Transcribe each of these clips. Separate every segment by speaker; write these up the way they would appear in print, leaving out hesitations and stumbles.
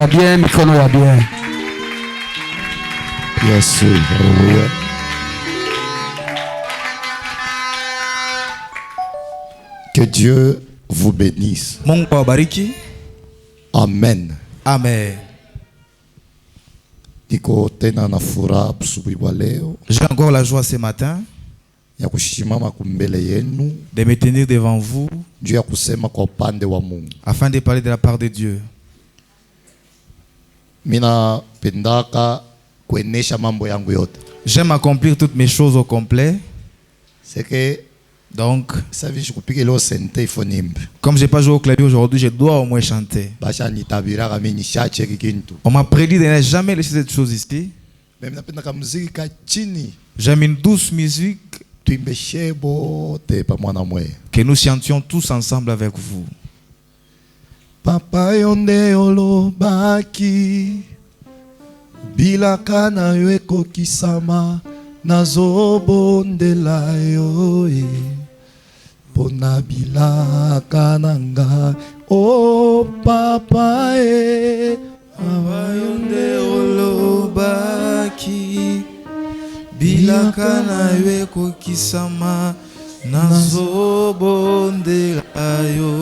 Speaker 1: Bien, mikono ya bien.
Speaker 2: Yes, hallelujah. Que Dieu vous bénisse.
Speaker 3: Mungu awabariki.
Speaker 2: Amen.
Speaker 3: Amen.
Speaker 2: Niko tena na furaha asubuhi wa leo
Speaker 3: J'ai encore la joie ce matin
Speaker 2: ya kushimama kumbele yenu
Speaker 3: de me tenir devant vous
Speaker 2: juu ya kusema kwa upande wa Mungu.
Speaker 3: afin de parler de la part de Dieu.
Speaker 2: Mina pendaka kuenesha mambo yangu yote.
Speaker 3: J'aime accomplir toutes mes choses au complet.
Speaker 2: C'est que
Speaker 3: Donc,
Speaker 2: savi shikupike leo sente ifo nimbe.
Speaker 3: comme je n'ai pas joué au clavier aujourd'hui, je dois au moins chanter.
Speaker 2: Basha nitabiraka mimi nishache kikintu.
Speaker 3: On m'a prédit de ne jamais laisser cette chose ici.
Speaker 2: Mimi napenda muziki ka chini.
Speaker 3: J'aime une douce musique
Speaker 2: Tuimbe shebo te pamoja na mwe.
Speaker 3: que nous chantions tous ensemble avec vous.
Speaker 2: Papa yonde olobaki bilaka na yo ekokisama nazobondela yo pona bilaka na ngai o papa
Speaker 3: Papa yonde olobaki bilaka na yo ekokisama nazobondela yo.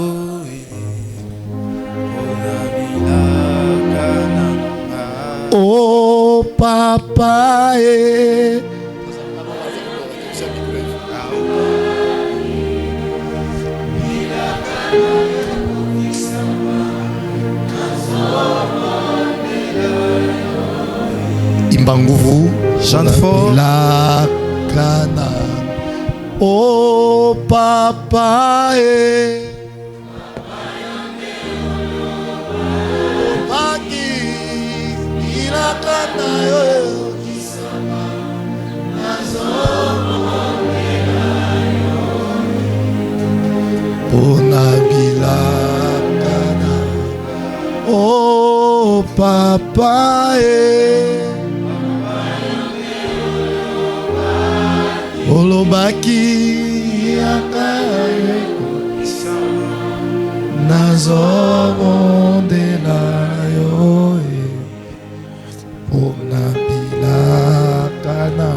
Speaker 2: oh papa imba nguvu
Speaker 3: Chante fort.
Speaker 2: la kana oh papa oh papa olobaki akaye nazobondela yo pona bilaka na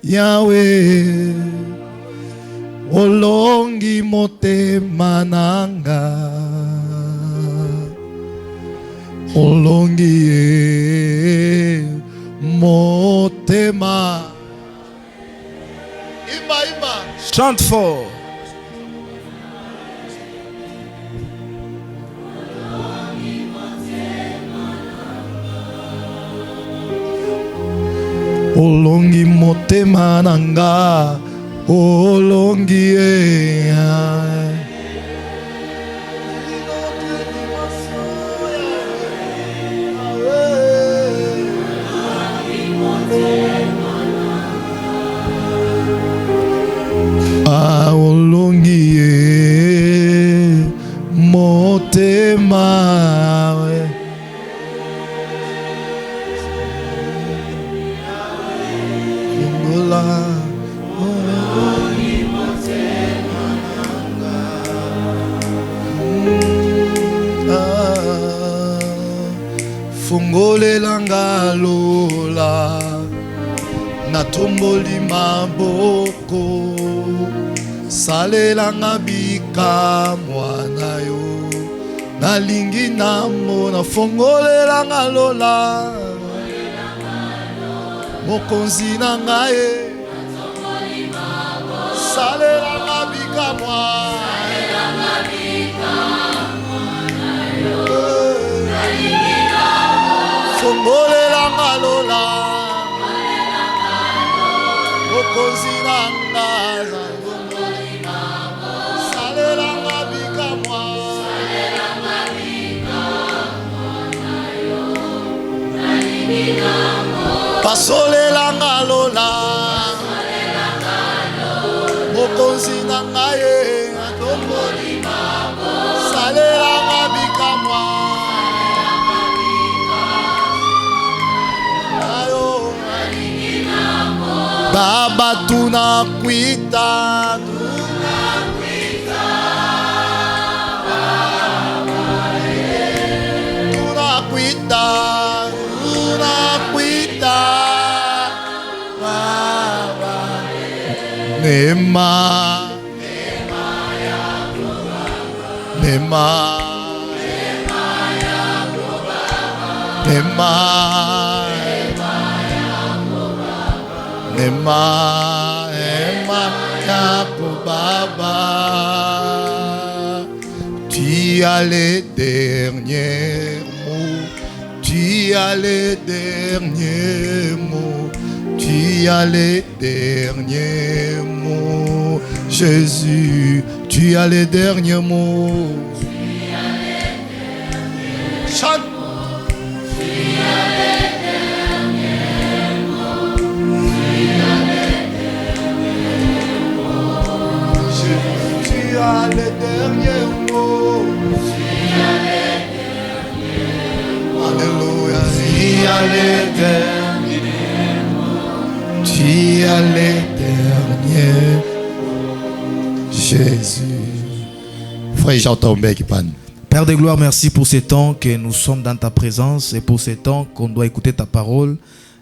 Speaker 2: Yahweh olongi motema nanga olongi motema imba
Speaker 3: Chante fort.
Speaker 2: olongi motema nanga olongi olongi motema fungolela lola natomboli maboko salelanga bikamwa na yo nalingi namona fungolelanga lola mokonzi na ngai salelanga bikamwa fungolelanga lola mokonzi na ngai salelanga bikamwa pasolelanga lola mokonzi na ngai atomboli salelanga bikamwa ayo Baba tunakuita, tunakuita, tunakuita, Baba. Neema, neema, neema, neema, neema yako Baba. Tu as les derniers mots, tu as les derniers mots, tu as les derniers mots. Jésus, tu as les derniers mots. Chante. Tu as les derniers mots. Alléluia. Tu as les derniers mots. Tu as les derniers mots. Jésus. Frère Jean qui parle.
Speaker 3: Père de gloire, merci pour ce temps que nous sommes dans ta présence et pour ce temps qu'on doit écouter ta parole.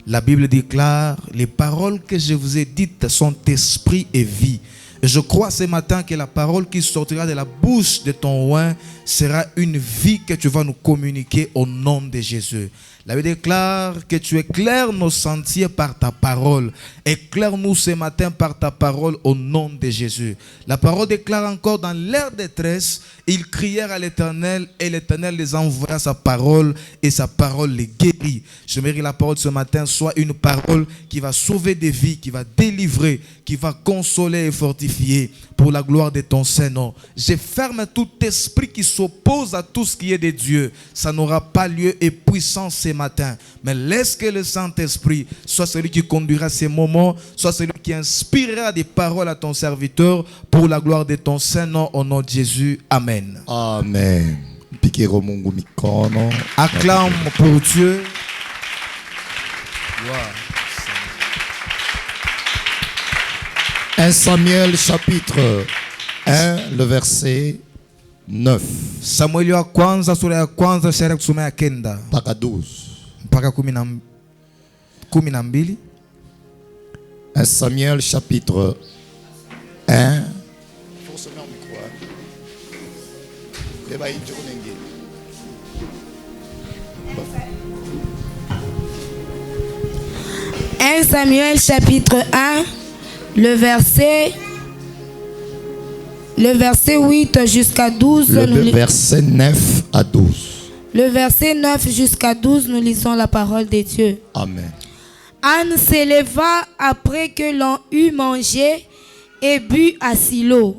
Speaker 3: La Bible déclare, les paroles que je vous ai dites sont esprit et vie. Et je crois ce matin que la parole qui sortira de la bouche de ton oint sera une vie que tu vas nous communiquer au nom de Jésus. La Bible déclare que tu éclaires nos sentiers par ta parole. Éclaire-nous ce matin par ta parole au nom de Jésus. La parole déclare encore dans leur détresse, ils crièrent à l'Éternel et l'Éternel les envoya sa parole et sa parole les guérit. Je mérite la parole ce matin soit une parole qui va sauver des vies, qui va délivrer, qui va consoler et fortifier pour la gloire de ton Saint-Nom. Je ferme tout esprit qui s'oppose à tout ce qui est de Dieu. Ça n'aura pas lieu et puissance ce matin. Mais laisse que le Saint-Esprit soit celui qui conduira ces moments, soit celui qui inspirera des paroles à ton serviteur pour la gloire de ton Saint-Nom au nom de Jésus. Amen.
Speaker 2: Amen.
Speaker 3: Acclame pour Dieu. Gloire.
Speaker 2: 1 Samuel chapitre 1, le verset 9.
Speaker 3: Samueli wa kwanza sura ya kwanza shairi kusoma ya kenda
Speaker 2: mpaka 12.
Speaker 3: mpaka 12.
Speaker 2: 1 Samuel chapitre 1.
Speaker 1: Samuel chapitre 1, le verset 8 jusqu'à 12.
Speaker 2: Le verset 9 à 12.
Speaker 1: Le verset 9 jusqu'à 12, nous lisons la parole de Dieu.
Speaker 2: Amen.
Speaker 1: Anne s'éleva après que l'on eut mangé et bu à Silo.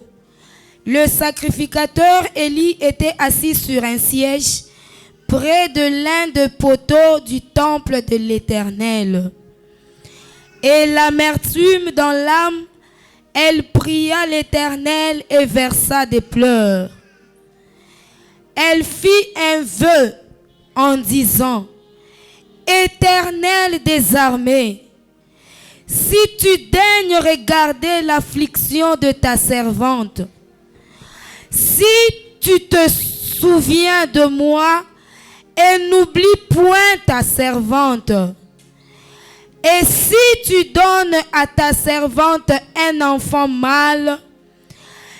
Speaker 1: Le sacrificateur Élie était assis sur un siège près de l'un des poteaux du temple de l'Éternel. Et l'amertume dans l'âme, elle pria l'Éternel et versa des pleurs. Elle fit un vœu en disant, Éternel des armées, si tu daignes regarder l'affliction de ta servante, si tu te souviens de moi et n'oublie point ta servante, et si tu donnes à ta servante un enfant mâle,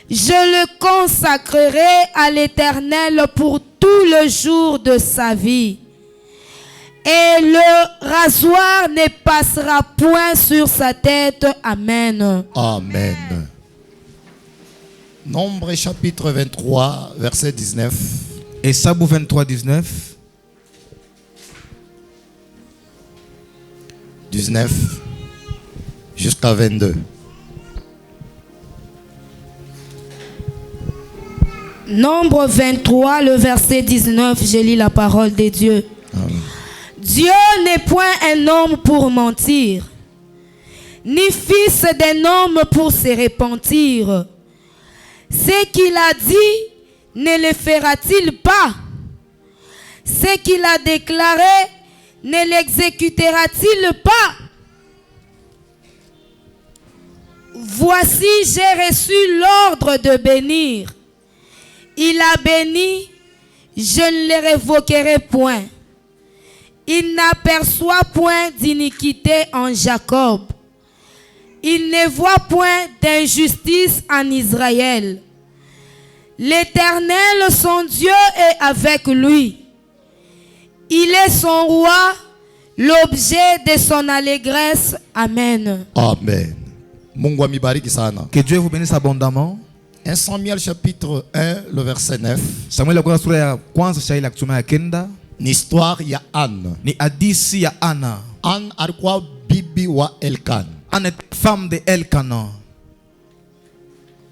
Speaker 1: je le consacrerai à l'Éternel pour tout le jour de sa vie. Et le rasoir ne passera point sur sa tête. Amen.
Speaker 2: Amen. Nombre chapitre 23, verset 19.
Speaker 3: Et Sabou 23, 19.
Speaker 2: 19 jusqu'à 22.
Speaker 1: Nombre 23, le verset 19, je lis la parole de Dieu.
Speaker 2: Amen.
Speaker 1: Dieu n'est point un homme pour mentir, ni fils d'un homme pour se repentir. Ce qu'il a dit, ne le fera-t-il pas? Ce qu'il a déclaré, ne l'exécutera-t-il pas? voici, j'ai reçu l'ordre de bénir. Il a béni, je ne le révoquerai point. Il n'aperçoit point d'iniquité en Jacob. Il ne voit point d'injustice en Israël. L'Éternel, son Dieu, est avec lui. Il est son roi, l'objet de son allégresse. Amen.
Speaker 2: Amen. Mungu amibariki sana.
Speaker 3: Que Dieu vous bénisse abondamment.
Speaker 2: 1 Samuel chapitre 1, le verset 9.
Speaker 3: Samuel ya kwanza sura ya kwanza shairi la kusoma ya kenda.
Speaker 2: Ni histoire ya Anne.
Speaker 3: Ni hadisi ya Ana.
Speaker 2: Anne alikuwa bibi wa Elkan.
Speaker 3: Ana était femme de Elkana.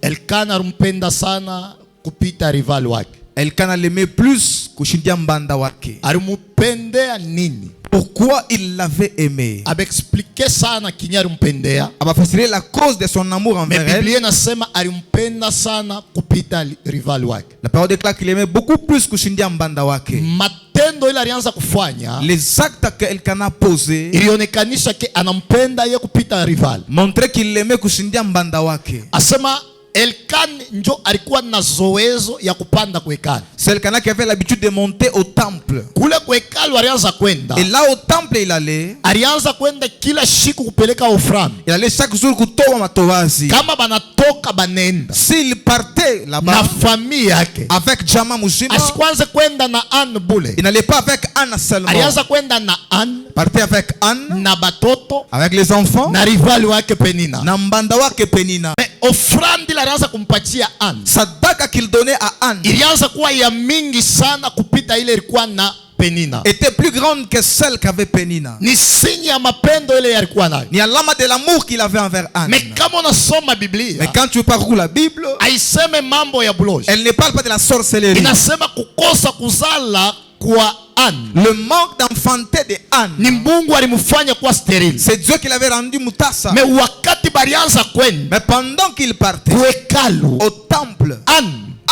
Speaker 2: Elkan alimpenda sana kupita rival wake.
Speaker 3: Elkana l'aimait plus kushindia mbanda wake.
Speaker 2: Alimpendea nini?
Speaker 3: Pourquoi il l'avait aimé?
Speaker 2: Abexplique sana kinyi alimpendea.
Speaker 3: Abafasiria la cause de son amour envers elle.
Speaker 2: Biblia inasema alimpenda sana kupita rival wake.
Speaker 3: La parole déclare qu'il aimait beaucoup plus kushindia mbanda wake.
Speaker 2: Matendo ile alianza kufanya,
Speaker 3: les actes que Elkana posé,
Speaker 2: ilionekanisha ke anampenda ye kupita rival.
Speaker 3: Montrer qu'il aimait kushindia mbanda wake.
Speaker 2: Asema Elkan njo alikuwa na zoezo ya kupanda kwa hekalu.
Speaker 3: C'est Elkana qui avait l'habitude de monter au temple.
Speaker 2: Kule kwa hekalu alianza kwenda.
Speaker 3: Et là au temple il allait.
Speaker 2: Alianza kwenda kila siku kupeleka ofrande.
Speaker 3: Il allait chaque jour kutoa matovazi.
Speaker 2: Kama banatoka banenda.
Speaker 3: S'il partait là-bas
Speaker 2: na famille yake.
Speaker 3: Avec Jama Mushima.
Speaker 2: Asikwanze kwenda na Anne bule.
Speaker 3: Il n'allait pas avec Anne seulement.
Speaker 2: Alianza kwenda na Anne.
Speaker 3: Partait avec Anne.
Speaker 2: Na batoto.
Speaker 3: Avec les enfants.
Speaker 2: Na rival wake Penina.
Speaker 3: Na mbanda wake Penina.
Speaker 2: Offrande il alianza kumpatia Anne.
Speaker 3: Sadaka qu'il donnait à Anne.
Speaker 2: Ilianza kuwa ya mingi sana kupita ile ilikuwa na Penina.
Speaker 3: Était plus grande que celle qu'avait Penina.
Speaker 2: Ni signe ya mapendo ile yalikuwa nayo.
Speaker 3: Ni alama de l'amour qu'il avait envers Anne.
Speaker 2: Mais kama unasoma Biblia,
Speaker 3: mais quand tu parcours la Bible,
Speaker 2: haiseme mambo ya buloji.
Speaker 3: Elle ne parle pas de la sorcellerie.
Speaker 2: Inasema kukosa kuzala kwa Anne.
Speaker 3: Le manque d'enfanter de Anne.
Speaker 2: Ni Mungu alimfanya kuwa stérile.
Speaker 3: C'est Dieu qui l'avait rendu mutasa.
Speaker 2: Mais wakati balianza kwenda,
Speaker 3: mais pendant qu'il partait au temple,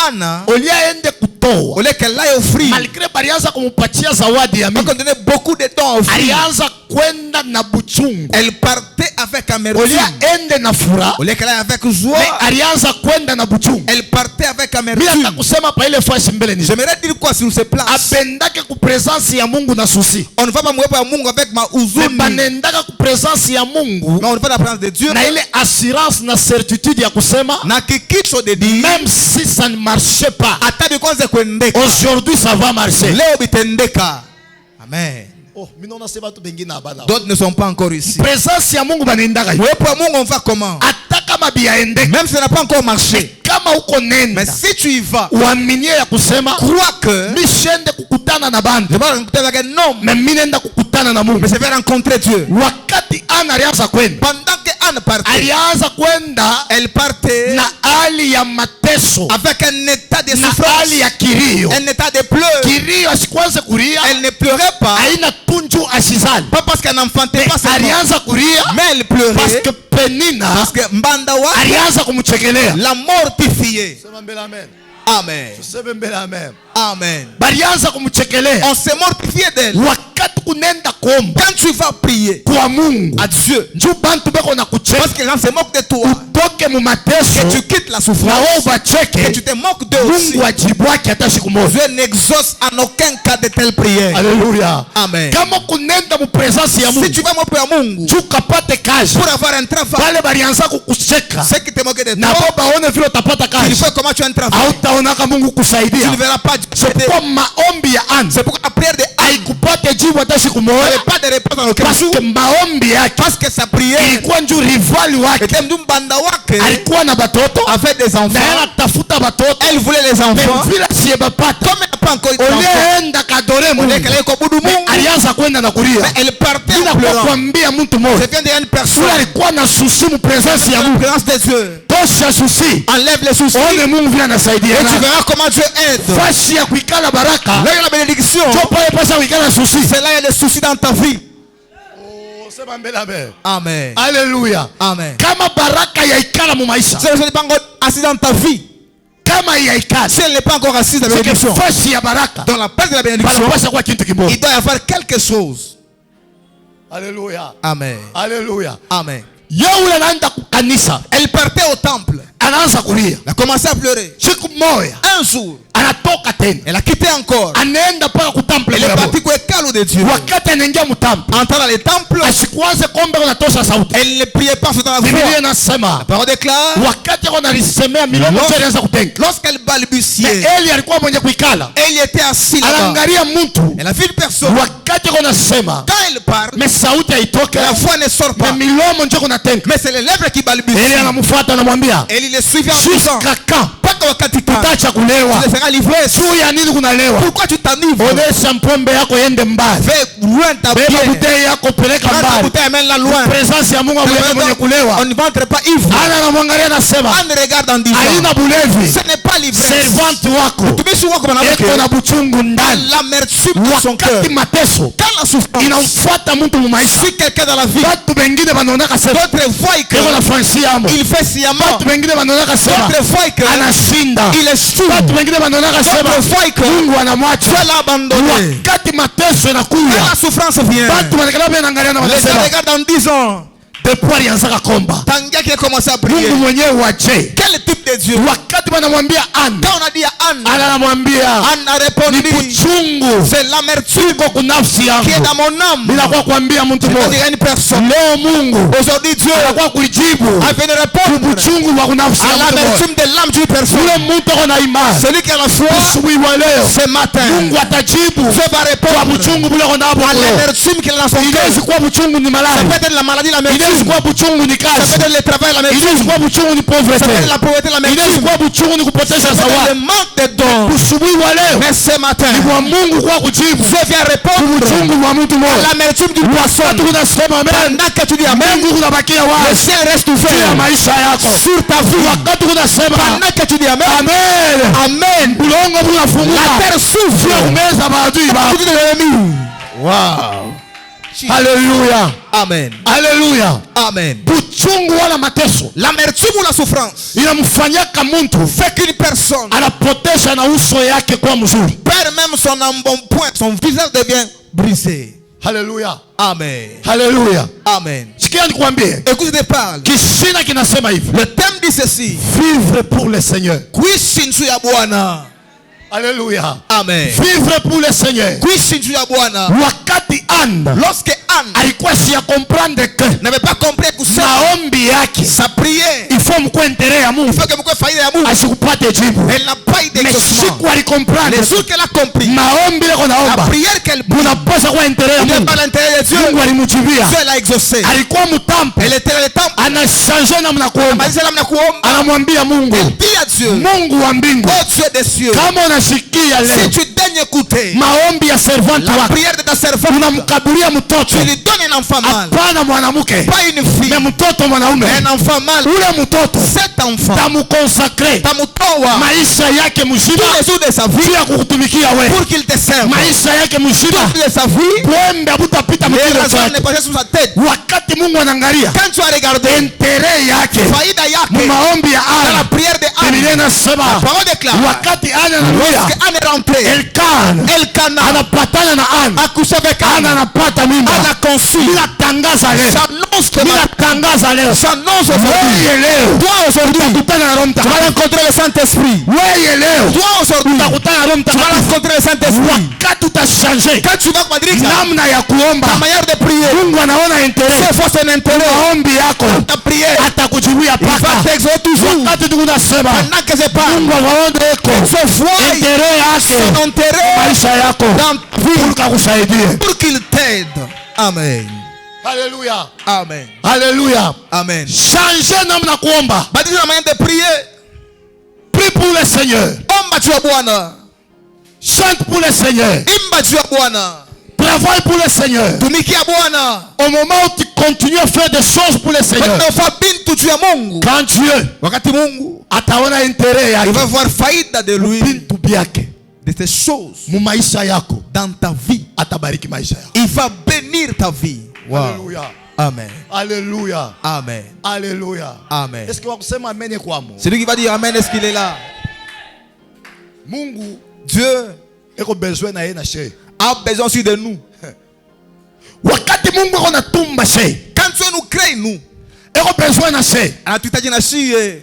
Speaker 3: Anna,
Speaker 2: olia ende kutoa,
Speaker 3: olia qu'elle aille offrir,
Speaker 2: malgré balianza kumupatia zawadi ya mingi,
Speaker 3: on donnait beaucoup de temps à offrir,
Speaker 2: alianza kwenda na buchungu.
Speaker 3: Elle partait avec amertume.
Speaker 2: Olia ende na furaha,
Speaker 3: olia qu'elle aille avec joie,
Speaker 2: mais alianza kwenda na buchungu.
Speaker 3: Elle partait avec amertume.
Speaker 2: Bila kusema pa ile fasi mbele ni.
Speaker 3: J'aimerais dire quoi sur ces places?
Speaker 2: Apendake ku présence ya Mungu na susi.
Speaker 3: On ne va pas mourir à Mungu avec ma uzuni.
Speaker 2: Mais banendaka ku présence ya Mungu.
Speaker 3: Mais on ne va la présence de Dieu.
Speaker 2: Na ile assurance na certitude ya kusema.
Speaker 3: Na kikicho de dire.
Speaker 2: Même si ça ne marchait pas.
Speaker 3: Aujourd'hui
Speaker 2: ça va marcher.
Speaker 3: Amen.
Speaker 2: Oh,
Speaker 3: D'autres ne sont pas encore ici.
Speaker 2: Présence ya Mungu banendaka.
Speaker 3: On va comment? Même si ça n'a pas encore marché. Mais si tu y vas, crois que je vais rencontrer avec un homme, mais je vais rencontrer Dieu. Pendant que Anne partait, elle partait avec un état de souffrance, un état de pleurs. Elle ne pleurait pas, pas parce qu'elle n'enfantait pas seulement, mais elle pleurait parce que Mbandawa l'a mortifié. Amen. Amen. On s'est mortifié d'elle. Quand tu vas prier à Dieu, parce que quand se moque de toi, que tu quittes la souffrance, que tu te moques d'eux aussi, Dieu n'exauce en aucun cas de telle prière.
Speaker 2: Alléluia.
Speaker 3: Amen.
Speaker 2: Si
Speaker 3: tu vas m'appeler à Mungu pour avoir un travail, ceux qui te moquent de toi, il faut comment tu as un travail. Tu ne verras pas Dieu. C'est pourquoi la prière de Anne n'avait pas de réponse dans aucun jour. Parce que sa prière était mbanda wake avait des enfants. Elle voulait les enfants. Comme elle n'a pas encore eu d'enfants, elle partait en pleurant. Je viens de dire une personne qui a une présence de Dieu. Enlève les soucis et tu verras comment Dieu aide. Là il y a la bénédiction. C'est là il y a les soucis dans ta vie. Amen.
Speaker 2: Alléluia.
Speaker 3: Amen.
Speaker 2: Si
Speaker 3: elle n'est pas encore assise dans ta vie, si elle n'est pas encore assise dans la bénédiction, dans la place de la bénédiction, il doit y avoir quelque chose.
Speaker 2: Alléluia.
Speaker 3: Amen.
Speaker 2: Alléluia.
Speaker 3: Amen.
Speaker 2: Yule anaenda kukanisa.
Speaker 3: Elle partait au temple.
Speaker 2: Anaanza kulia.
Speaker 3: Elle a commencé à pleurer.
Speaker 2: Siku moja
Speaker 3: Un jour,
Speaker 2: anatoka tena.
Speaker 3: elle a quitté encore.
Speaker 2: Anaenda paka kutample.
Speaker 3: Elle est partie kwa hekalu de Dieu.
Speaker 2: Wakati anaingia mtample,
Speaker 3: Entrant dans le temple,
Speaker 2: asikuanze kombe unatosha sauti.
Speaker 3: elle ne priait pas dans la
Speaker 2: Biblia
Speaker 3: voix.
Speaker 2: inasema
Speaker 3: La parole déclare,
Speaker 2: wakati analisemea milomo yote ilianza kutenga.
Speaker 3: lorsqu'elle balbutiait,
Speaker 2: Eli alikuwa mwenye kuikala.
Speaker 3: elle était assise là-bas.
Speaker 2: Anaangalia mtu.
Speaker 3: Elle a vu une personne.
Speaker 2: Wakati anasema,
Speaker 3: Quand elle parle,
Speaker 2: mais sauti haitoke.
Speaker 3: la voix ne sort
Speaker 2: Mais
Speaker 3: pas.
Speaker 2: milomo ndio kunatenga.
Speaker 3: Mais c'est les lèvres qui balbutient.
Speaker 2: Eli anamfuata anamwambia,
Speaker 3: Elle le suivait en disant,
Speaker 2: jusqu'à quand
Speaker 3: mpaka wakati gani
Speaker 2: utaacha kulewa?
Speaker 3: tu te feras livrer?
Speaker 2: Juu ya nini kunalewa?
Speaker 3: Pourquoi tu t'enivres?
Speaker 2: Onesha mpombe yako yende mbali.
Speaker 3: Fais loin ta
Speaker 2: Beba
Speaker 3: bière.
Speaker 2: bouteille yako peleka
Speaker 3: Prends ta
Speaker 2: mbali.
Speaker 3: bouteille, amène-la loin.
Speaker 2: Presence ya Mungu amweke mwenye kulewa.
Speaker 3: On ne ventre pas ivre.
Speaker 2: Ana anamwangalia anasema,
Speaker 3: On ne regarde en disant,
Speaker 2: haina bulevi.
Speaker 3: ce n'est pas l'ivresse.
Speaker 2: Servante wako
Speaker 3: Mtumishi wako mwanamke
Speaker 2: eko na buchungu ndani.
Speaker 3: l'amertume de son cœur.
Speaker 2: Wakati mateso
Speaker 3: Quand la souffrance,
Speaker 2: inamfuata mtu mumaisha,
Speaker 3: si quelqu'un dans la vie,
Speaker 2: watu wengine wanaonaka sema
Speaker 3: d'autres voient
Speaker 2: eko na fansi yamo.
Speaker 3: qu'il fait sciemment,
Speaker 2: Watu wengine wanaonaka sema
Speaker 3: d'autres voient
Speaker 2: anashinda.
Speaker 3: qu'il est sourd,
Speaker 2: Watu wengine wanaonaka sema
Speaker 3: d'autres voient que
Speaker 2: Mungu anamwacha.
Speaker 3: Dieu l'a abandonné.
Speaker 2: Wakati mateso
Speaker 3: Quand
Speaker 2: inakuja,
Speaker 3: la souffrance vient,
Speaker 2: watu wanakaa pia naangalia na
Speaker 3: les gens
Speaker 2: wanasema
Speaker 3: regardent en disant,
Speaker 2: depuis alianzaka komba.
Speaker 3: tangia qu'il a commencé à prier,
Speaker 2: Mungu mwenyewe waje.
Speaker 3: quel type de Dieu?
Speaker 2: Wakati wanamwambia Anna,
Speaker 3: Quand on a dit à Anne,
Speaker 2: anamwambia
Speaker 3: Anne a
Speaker 2: ni
Speaker 3: répondu,
Speaker 2: kuchungu
Speaker 3: c'est l'amertume
Speaker 2: iko kunafsi yangu.
Speaker 3: qui est dans mon âme.
Speaker 2: Ninakuwa kuambia mtu
Speaker 3: Je
Speaker 2: mmoja
Speaker 3: dirais une personne.
Speaker 2: leo, Mungu
Speaker 3: Aujourd'hui, Dieu
Speaker 2: anakuwa kujibu
Speaker 3: a venu répondre
Speaker 2: uchungu wa kunafsi
Speaker 3: à
Speaker 2: ya mtu mmoja.
Speaker 3: l'amertume de l'âme d'une personne.
Speaker 2: Yule mtu ako na imani
Speaker 3: Celui qui a la foi,
Speaker 2: asubuhi wa leo,
Speaker 3: ce matin,
Speaker 2: Mungu atajibu
Speaker 3: Dieu va
Speaker 2: kwa
Speaker 3: répondre
Speaker 2: uchungu bule uko nabo
Speaker 3: à
Speaker 2: leo.
Speaker 3: l'amertume qu'il a dans son
Speaker 2: Inaweza
Speaker 3: cœur.
Speaker 2: kuwa uchungu ni
Speaker 3: Ça
Speaker 2: malari,
Speaker 3: peut être la maladie,
Speaker 2: inaweza
Speaker 3: l'amertume.
Speaker 2: kuwa uchungu ni
Speaker 3: Ça peut
Speaker 2: kazi,
Speaker 3: être le travail,
Speaker 2: inaweza
Speaker 3: l'amertume.
Speaker 2: kuwa uchungu ni
Speaker 3: Ça peut
Speaker 2: poverty,
Speaker 3: être la pauvreté,
Speaker 2: inaweza
Speaker 3: l'amertume.
Speaker 2: kuwa uchungu ni kupoteza
Speaker 3: Ça peut être
Speaker 2: zawadi.
Speaker 3: le manque de dons.
Speaker 2: Asubuhi wa leo
Speaker 3: Mais ce matin,
Speaker 2: ni kwa Mungu kwa kujibu
Speaker 3: Dieu vient répondre
Speaker 2: uchungu wa mtu
Speaker 3: à
Speaker 2: mmoja.
Speaker 3: l'amertume d'une
Speaker 2: Wakati
Speaker 3: personne.
Speaker 2: unasema amen,
Speaker 3: Pendant que tu dis Amen,
Speaker 2: Mungu kunabakia
Speaker 3: le
Speaker 2: wazi
Speaker 3: ciel reste
Speaker 2: juu ya
Speaker 3: ouvert
Speaker 2: maisha yako.
Speaker 3: sur ta vie.
Speaker 2: Wakati unasema
Speaker 3: Pendant que tu dis Amen,
Speaker 2: amen,
Speaker 3: Amen,
Speaker 2: bulongo
Speaker 3: la
Speaker 2: bunafunguka
Speaker 3: terre s'ouvre.
Speaker 2: juu ya kumeza maadui
Speaker 3: Tu
Speaker 2: bako.
Speaker 3: dis de l'ennemi.
Speaker 2: Wow. Haleluya.
Speaker 3: Amen.
Speaker 2: Haleluya.
Speaker 3: Amen.
Speaker 2: Buchungu wala mateso
Speaker 3: L'amertume ou la souffrance
Speaker 2: inamfanyaka mtu
Speaker 3: fait qu'une personne
Speaker 2: anapotesha na uso yake kwa mzuri.
Speaker 3: perd même son embonpoint, son visage devient brisé.
Speaker 2: Haleluya.
Speaker 3: Amen.
Speaker 2: Haleluya.
Speaker 3: Amen.
Speaker 2: Sikia nikwambie,
Speaker 3: Écoute, je te parle.
Speaker 2: kisina kinasema hivi,
Speaker 3: Le thème dit ceci.
Speaker 2: vivre pour le Seigneur.
Speaker 3: Kuishi nchi ya Bwana.
Speaker 2: Haleluya.
Speaker 3: Amen.
Speaker 2: Vivre pour le Seigneur.
Speaker 3: Kuishi nchi ya Bwana.
Speaker 2: Wakati Anna
Speaker 3: Lorsque Anne
Speaker 2: alikuwa siya comprendre que
Speaker 3: n'avait pas compris que
Speaker 2: maombi yake
Speaker 3: sa prière,
Speaker 2: il faut mkuwe ntere ya
Speaker 3: il
Speaker 2: Mungu
Speaker 3: faut que mkwe faida ya Mungu.
Speaker 2: asikupate jibu.
Speaker 3: Elle n'a pas eu
Speaker 2: Mais
Speaker 3: d'exaucement.
Speaker 2: siku alikomprendre
Speaker 3: Les jours qu'elle a compris,
Speaker 2: maombi leko
Speaker 3: la
Speaker 2: naomba
Speaker 3: prière qu'elle prie
Speaker 2: munapaswa kuwa ntere ya
Speaker 3: n'est
Speaker 2: Mungu,
Speaker 3: pas l'intérieur de Dieu.
Speaker 2: Mungu alimujibia.
Speaker 3: Dieu l'a exaucé.
Speaker 2: Alikuwa mutampo,
Speaker 3: Elle était dans le temple.
Speaker 2: anashange namna kuomba,
Speaker 3: Elle dit, kuomba.
Speaker 2: anamwambia Mungu,
Speaker 3: Elle dit à Dieu,
Speaker 2: Mungu wa mbingu,
Speaker 3: oh Dieu des cieux,
Speaker 2: kama unasikia
Speaker 3: si
Speaker 2: leo
Speaker 3: tu daignes écouter
Speaker 2: maombi ya servante
Speaker 3: la
Speaker 2: wako,
Speaker 3: prière de ta servante,
Speaker 2: unamkabulia mtoto,
Speaker 3: tu lui donnes un enfant mâle,
Speaker 2: hapana mwanamke,
Speaker 3: pas une fille,
Speaker 2: mais mtoto mwanaume.
Speaker 3: un enfant mâle.
Speaker 2: Ule mtoto
Speaker 3: Cet enfant,
Speaker 2: tamukonsakre
Speaker 3: tamutoa
Speaker 2: maisha yake mzima
Speaker 3: tous les jours de sa vie
Speaker 2: juu ya kukutumikia wewe,
Speaker 3: pour qu'il te serve.
Speaker 2: maisha yake mzima
Speaker 3: Tous de sa vie,
Speaker 2: kuembe abutapita
Speaker 3: les
Speaker 2: mkilo
Speaker 3: raisons
Speaker 2: chake.
Speaker 3: n'est pas sur sa tête.
Speaker 2: Wakati Mungu anaangalia
Speaker 3: Quand tu as regardé
Speaker 2: entere yake
Speaker 3: faida yake
Speaker 2: maombi ya
Speaker 3: dans la
Speaker 2: Ana,
Speaker 3: prière de
Speaker 2: Biblia
Speaker 3: Anne,
Speaker 2: inasema
Speaker 3: la parole déclare,
Speaker 2: wakati Ana analia
Speaker 3: lorsque Anne est rentrée,
Speaker 2: Elkana
Speaker 3: Elkana
Speaker 2: anapatana na Ana,
Speaker 3: a couché avec
Speaker 2: Ana
Speaker 3: Anne.
Speaker 2: anapata mimba.
Speaker 3: Anne a conçu.
Speaker 2: Minatangaza leo,
Speaker 3: J'annonce que
Speaker 2: minatangaza leo,
Speaker 3: j'annonce aujourd'hui.
Speaker 2: wewe leo
Speaker 3: Toi aujourd'hui,
Speaker 2: utakutana na Roho
Speaker 3: tu vas
Speaker 2: Mtakatifu.
Speaker 3: rencontrer le Saint-Esprit.
Speaker 2: Wewe leo
Speaker 3: Toi aujourd'hui,
Speaker 2: utakutana na Roho
Speaker 3: tu vas
Speaker 2: Mtakatifu.
Speaker 3: rencontrer le Saint-Esprit.
Speaker 2: Wakati utashange
Speaker 3: Quand tu vas kubadilika
Speaker 2: namna ya kuomba,
Speaker 3: ta manière de prier,
Speaker 2: Mungu anaona entere
Speaker 3: c'est fort son intérêt.
Speaker 2: maombi yako,
Speaker 3: Ta prière,
Speaker 2: atakujibia
Speaker 3: il va
Speaker 2: paka.
Speaker 3: t'exaucer toujours.
Speaker 2: Wakati tunasema
Speaker 3: Pendant que je parle,
Speaker 2: Mungu anaona eko
Speaker 3: je vois
Speaker 2: entere yake
Speaker 3: son intérêt
Speaker 2: maisha yako
Speaker 3: dans ta vie
Speaker 2: pour kakusaidie.
Speaker 3: pour qu'il t'aide. Amen.
Speaker 2: Haleluya.
Speaker 3: Amen.
Speaker 2: Haleluya.
Speaker 3: Amen.
Speaker 2: Change namna kuomba.
Speaker 3: Badilisha la manière de prier.
Speaker 2: Prie pour le Seigneur.
Speaker 3: Omba juu ya Bwana.
Speaker 2: Chante pour le Seigneur.
Speaker 3: Imba juu ya Bwana.
Speaker 2: Travaille pour le Seigneur.
Speaker 3: Tumikia Bwana.
Speaker 2: Au moment où tu continues à faire des choses pour le Seigneur,
Speaker 3: Unafanya bintu juu ya Mungu.
Speaker 2: quand Dieu
Speaker 3: Wakati Mungu
Speaker 2: ataona intérêt
Speaker 3: il
Speaker 2: yake
Speaker 3: va voir faida de lui,
Speaker 2: bintu byake
Speaker 3: de ces choses
Speaker 2: mu maisha yako,
Speaker 3: dans ta vie.
Speaker 2: atabariki maisha yako.
Speaker 3: Il va bénir ta vie. Wow.
Speaker 2: Haleluya.
Speaker 3: Amen.
Speaker 2: Haleluya.
Speaker 3: Amen.
Speaker 2: Haleluya.
Speaker 3: Amen.
Speaker 2: Est-ce que wakusema amen kwamo?
Speaker 3: Celui qui va dire Amen, est-ce qu'il est là?
Speaker 2: Mungu
Speaker 3: Dieu
Speaker 2: eko besoin na yeye na she.
Speaker 3: a besoin aussi de nous.
Speaker 2: Wakati Mungu eko natumba she,
Speaker 3: Quand Dieu nous crée, nous,
Speaker 2: eko besoin na she.
Speaker 3: Anatuhitaji na sie.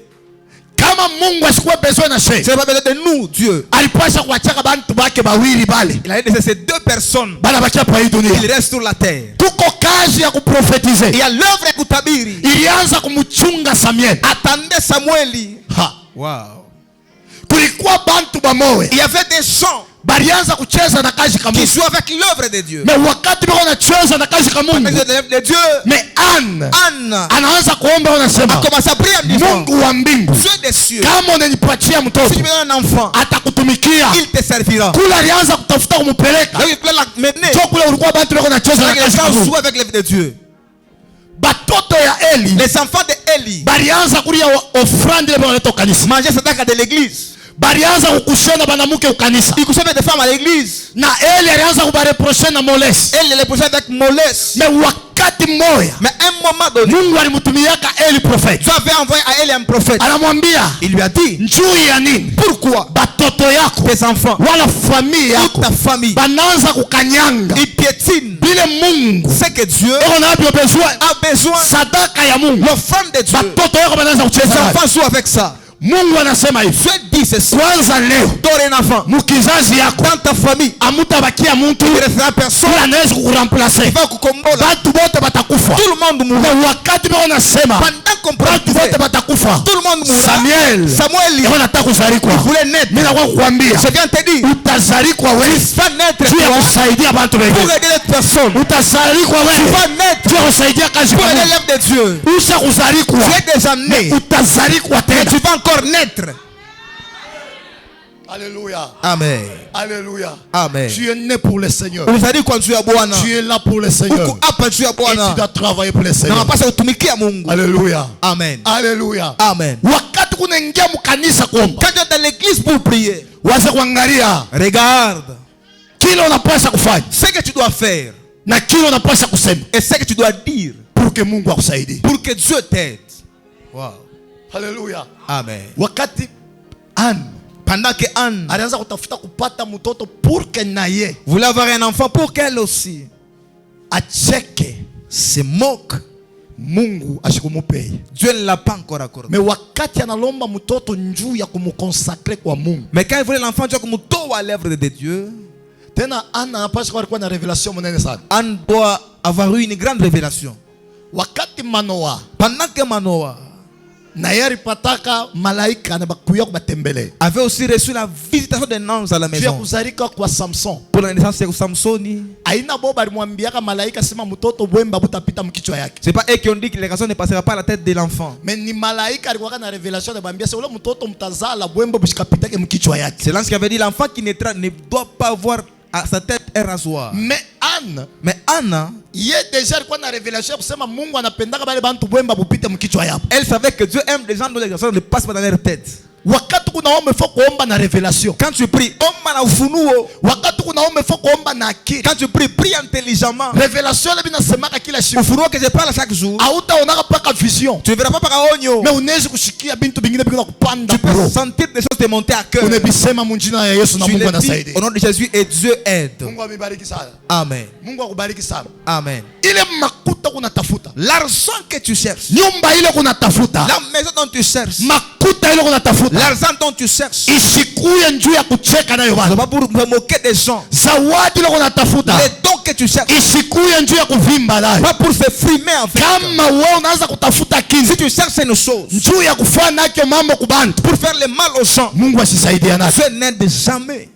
Speaker 2: Kama Mungu asikuwa besoin na she,
Speaker 3: C'est pas besoin de nous, Dieu.
Speaker 2: alipasha kuachaka bantu bake bawili bale
Speaker 3: Il a laissé ces deux personnes.
Speaker 2: bana bakia pa hii
Speaker 3: Il
Speaker 2: dunia.
Speaker 3: reste sur la terre.
Speaker 2: Tuko kazi ya kuprofetize
Speaker 3: Il y a l'œuvre ya kutabiri.
Speaker 2: ilianza kumchunga Samuel.
Speaker 3: Attendez Samueli.
Speaker 2: Ha.
Speaker 3: Wow.
Speaker 2: Kulikuwa bantu bamowe
Speaker 3: Il y avait des gens
Speaker 2: balianza kucheza na kazi ka
Speaker 3: qui
Speaker 2: Mungu,
Speaker 3: jouaient avec l'œuvre de Dieu.
Speaker 2: me wakati bako nacheza na kazi ka Mungu,
Speaker 3: Avec l'œuvre de Dieu,
Speaker 2: me Anne
Speaker 3: Anne
Speaker 2: anaanza kuomba,
Speaker 3: a
Speaker 2: unasema
Speaker 3: commencé à prier en disant,
Speaker 2: Mungu wa mbingu,
Speaker 3: Dieu des cieux,
Speaker 2: kama unanipatia
Speaker 3: si
Speaker 2: mtoto
Speaker 3: tu me donnes un enfant,
Speaker 2: atakutumikia.
Speaker 3: il te servira.
Speaker 2: Kula alianza kutafuta kumupeleka
Speaker 3: Donc il peut la mener.
Speaker 2: jo, kule ulikuwa bantu bako nacheza na
Speaker 3: Avec les
Speaker 2: kazi ka
Speaker 3: gens
Speaker 2: Mungu.
Speaker 3: jouent avec l'œuvre de Dieu.
Speaker 2: Batoto ya Eli
Speaker 3: Les enfants de Eli
Speaker 2: balianza kulia ofrande ile bako leto kanisa,
Speaker 3: mangeaient sadaka de l'église.
Speaker 2: balianza kukushona banamuke ukanisa,
Speaker 3: Ils couchaient avec des femmes à l'église.
Speaker 2: na Eli alianza kubareproche na Molesi.
Speaker 3: Elle les poussait avec mollesse.
Speaker 2: Me wakati mmoja
Speaker 3: Mais à un moment donné,
Speaker 2: Mungu alimutumiaka Eli profeti,
Speaker 3: Dieu avait envoyé à Eli un prophète.
Speaker 2: anamwambia
Speaker 3: Il lui a dit,
Speaker 2: njui ya nini
Speaker 3: pourquoi
Speaker 2: batoto yako
Speaker 3: tes enfants,
Speaker 2: wala famille
Speaker 3: toute
Speaker 2: yako
Speaker 3: ta famille,
Speaker 2: banaanza kukanyanga
Speaker 3: ils piétinent
Speaker 2: bile Mungu
Speaker 3: ce que Dieu
Speaker 2: eko nabyo besoin
Speaker 3: a besoin.
Speaker 2: sadaka ya Mungu,
Speaker 3: L'offrande de Dieu,
Speaker 2: batoto yako banaanza
Speaker 3: les
Speaker 2: kucheza nayo.
Speaker 3: enfants jouent avec ça.
Speaker 2: Mungu anasema hivi,
Speaker 3: Dieu dit ceci.
Speaker 2: kwanza leo
Speaker 3: Dorénavant,
Speaker 2: mukizazi yako
Speaker 3: dans ta famille,
Speaker 2: amutabakia muntu
Speaker 3: il ne restera personne
Speaker 2: kila anaweza kukuramplace,
Speaker 3: qui va kukombola.
Speaker 2: batu bote batakufa.
Speaker 3: Tout le monde mourra.
Speaker 2: Na wakati bako nasema
Speaker 3: Pendant qu'on
Speaker 2: batu bote
Speaker 3: prophétisait,
Speaker 2: batakufa,
Speaker 3: tout le monde mourra.
Speaker 2: Samuel
Speaker 3: Samuel,
Speaker 2: eko nataka kuzarikwa,
Speaker 3: il voulait naître.
Speaker 2: mimi nakuwa kukwambia
Speaker 3: Je viens te dire,
Speaker 2: utazarikwa wewe
Speaker 3: tu vas naître
Speaker 2: juu ya
Speaker 3: toi,
Speaker 2: kusaidia bantu
Speaker 3: pour
Speaker 2: wengine,
Speaker 3: aider les personnes.
Speaker 2: utazarikwa
Speaker 3: Tu
Speaker 2: wewe
Speaker 3: vas naître
Speaker 2: juu ya kusaidia kazi
Speaker 3: pour
Speaker 2: kwa
Speaker 3: aider
Speaker 2: Mungu.
Speaker 3: l'œuvre de Dieu.
Speaker 2: Usha kuzarikwa,
Speaker 3: Tu es déjà né,
Speaker 2: utazarikwa
Speaker 3: mais
Speaker 2: tena.
Speaker 3: tu vas encore naître.
Speaker 2: Alléluia,
Speaker 3: Amen.
Speaker 2: alléluia.
Speaker 3: Amen.
Speaker 2: Tu es né pour le Seigneur.
Speaker 3: Unazali kwa juu ya Bwana.
Speaker 2: Tu es là pour le Seigneur.
Speaker 3: Uko hapa juu ya
Speaker 2: Et tu
Speaker 3: Bwana.
Speaker 2: dois travailler pour le
Speaker 3: Na
Speaker 2: Seigneur.
Speaker 3: unapaswa kutumikia Mungu.
Speaker 2: Alléluia.
Speaker 3: Amen.
Speaker 2: Alléluia.
Speaker 3: Amen.
Speaker 2: Wakati kunaingia mkanisa kuomba,
Speaker 3: Quand tu es dans l'église pour prier,
Speaker 2: waze kuangalia
Speaker 3: regarde
Speaker 2: kile unapaswa kufanya
Speaker 3: ce que tu dois faire
Speaker 2: na kile unapaswa kusema
Speaker 3: et ce que tu dois dire
Speaker 2: pour que Mungu akusaidie.
Speaker 3: pour que Dieu t'aide. Wow.
Speaker 2: Alléluia.
Speaker 3: Amen.
Speaker 2: Wakati Anne
Speaker 3: Pendant que Anne
Speaker 2: alianza kutafuta kupata mtoto pour que naye
Speaker 3: voulait avoir un enfant pour qu'elle aussi
Speaker 2: acheke,
Speaker 3: se moque,
Speaker 2: Mungu ashikumupei.
Speaker 3: Dieu ne l'a pas encore accordé.
Speaker 2: Me wakati analomba mtoto njuu ya kumukonsakre kwa Mungu,
Speaker 3: Mais quand il voulait l'enfant, Dieu comme tout à l'œuvre de Dieu,
Speaker 2: tena Anne anapaswa kuwa alikuwa na revelation munene sana.
Speaker 3: Anne doit avoir eu une grande révélation.
Speaker 2: Wakati Manoa
Speaker 3: Pendant que Manoah
Speaker 2: na yeye alipataka malaika na bakuya kubatembele
Speaker 3: avait aussi reçu la visitation des anges à la
Speaker 2: juu ya
Speaker 3: maison
Speaker 2: kuzarika kwa Samson,
Speaker 3: pour la naissance de Samsoni.
Speaker 2: aina boba alimwambiaka malaika sema mtoto bwemba butapita mkichwa yake.
Speaker 3: C'est pas eux qui ont dit que les garçons ne passera pas à la tête de l'enfant.
Speaker 2: Mais ni malaika alikuwa na revelation anamwambia sasa ule mtoto mtazala bwemba bushikapitake mkichwa yake.
Speaker 3: C'est l'ange qui avait dit l'enfant qui naîtra ne doit pas avoir à sa tête un rasoir.
Speaker 2: Mais Anne
Speaker 3: Mais Anna,
Speaker 2: ye deja alikuwa na revelation kusema Mungu anapendaka bale bantu bwemba bupite mkichwa yapo.
Speaker 3: elle savait que Dieu aime les gens dont les garçons ne passent pas dans leur tête.
Speaker 2: Wakati kunaomba ifo kuomba na revelation.
Speaker 3: Quand tu pries, omba na ufunuo.
Speaker 2: Wakati kunaomba ifo kuomba na akili.
Speaker 3: Quand tu pries, prie intelligemment.
Speaker 2: Revelation ile binasemaka kila siku.
Speaker 3: Ufunuo que je parle chaque jour.
Speaker 2: Hautaonaka paka vision.
Speaker 3: Tu ne verras pas par onyo.
Speaker 2: Mais unaweza kushikia bintu bingine bikuna kupanda
Speaker 3: Tu peux
Speaker 2: kuro.
Speaker 3: sentir des choses te monter à cœur.
Speaker 2: Unabisema munjina ya Yesu na
Speaker 3: Tu
Speaker 2: Mungu
Speaker 3: le dis
Speaker 2: anasaidia.
Speaker 3: au nom de Jésus et Dieu aide.
Speaker 2: Mungu amebariki sana.
Speaker 3: Amen.
Speaker 2: Mungu akubariki sana.
Speaker 3: Amen.
Speaker 2: Ile makuta kunatafuta.
Speaker 3: L'argent que tu cherches,
Speaker 2: Nyumba ile kunatafuta.
Speaker 3: la maison dont tu cherches,
Speaker 2: Makuta ile kunatafuta.
Speaker 3: l'argent dont tu cherches,
Speaker 2: Isikuye njuu ya kucheka nayo
Speaker 3: ce
Speaker 2: bana.
Speaker 3: n'est pas pour me moquer des gens.
Speaker 2: Zawadi ile kunatafuta.
Speaker 3: Les dons que tu cherches,
Speaker 2: Isikuye njuu ya kuvimba nayo.
Speaker 3: pas pour se frimer en fait.
Speaker 2: Kama wewe unaanza kutafuta
Speaker 3: Si
Speaker 2: kinzi
Speaker 3: tu cherches une chose
Speaker 2: njuu ya kufanya nakyo mambo kubantu,
Speaker 3: pour faire le mal aux gens,
Speaker 2: Mungu asisaidia nacho.
Speaker 3: Dieu n'aide jamais.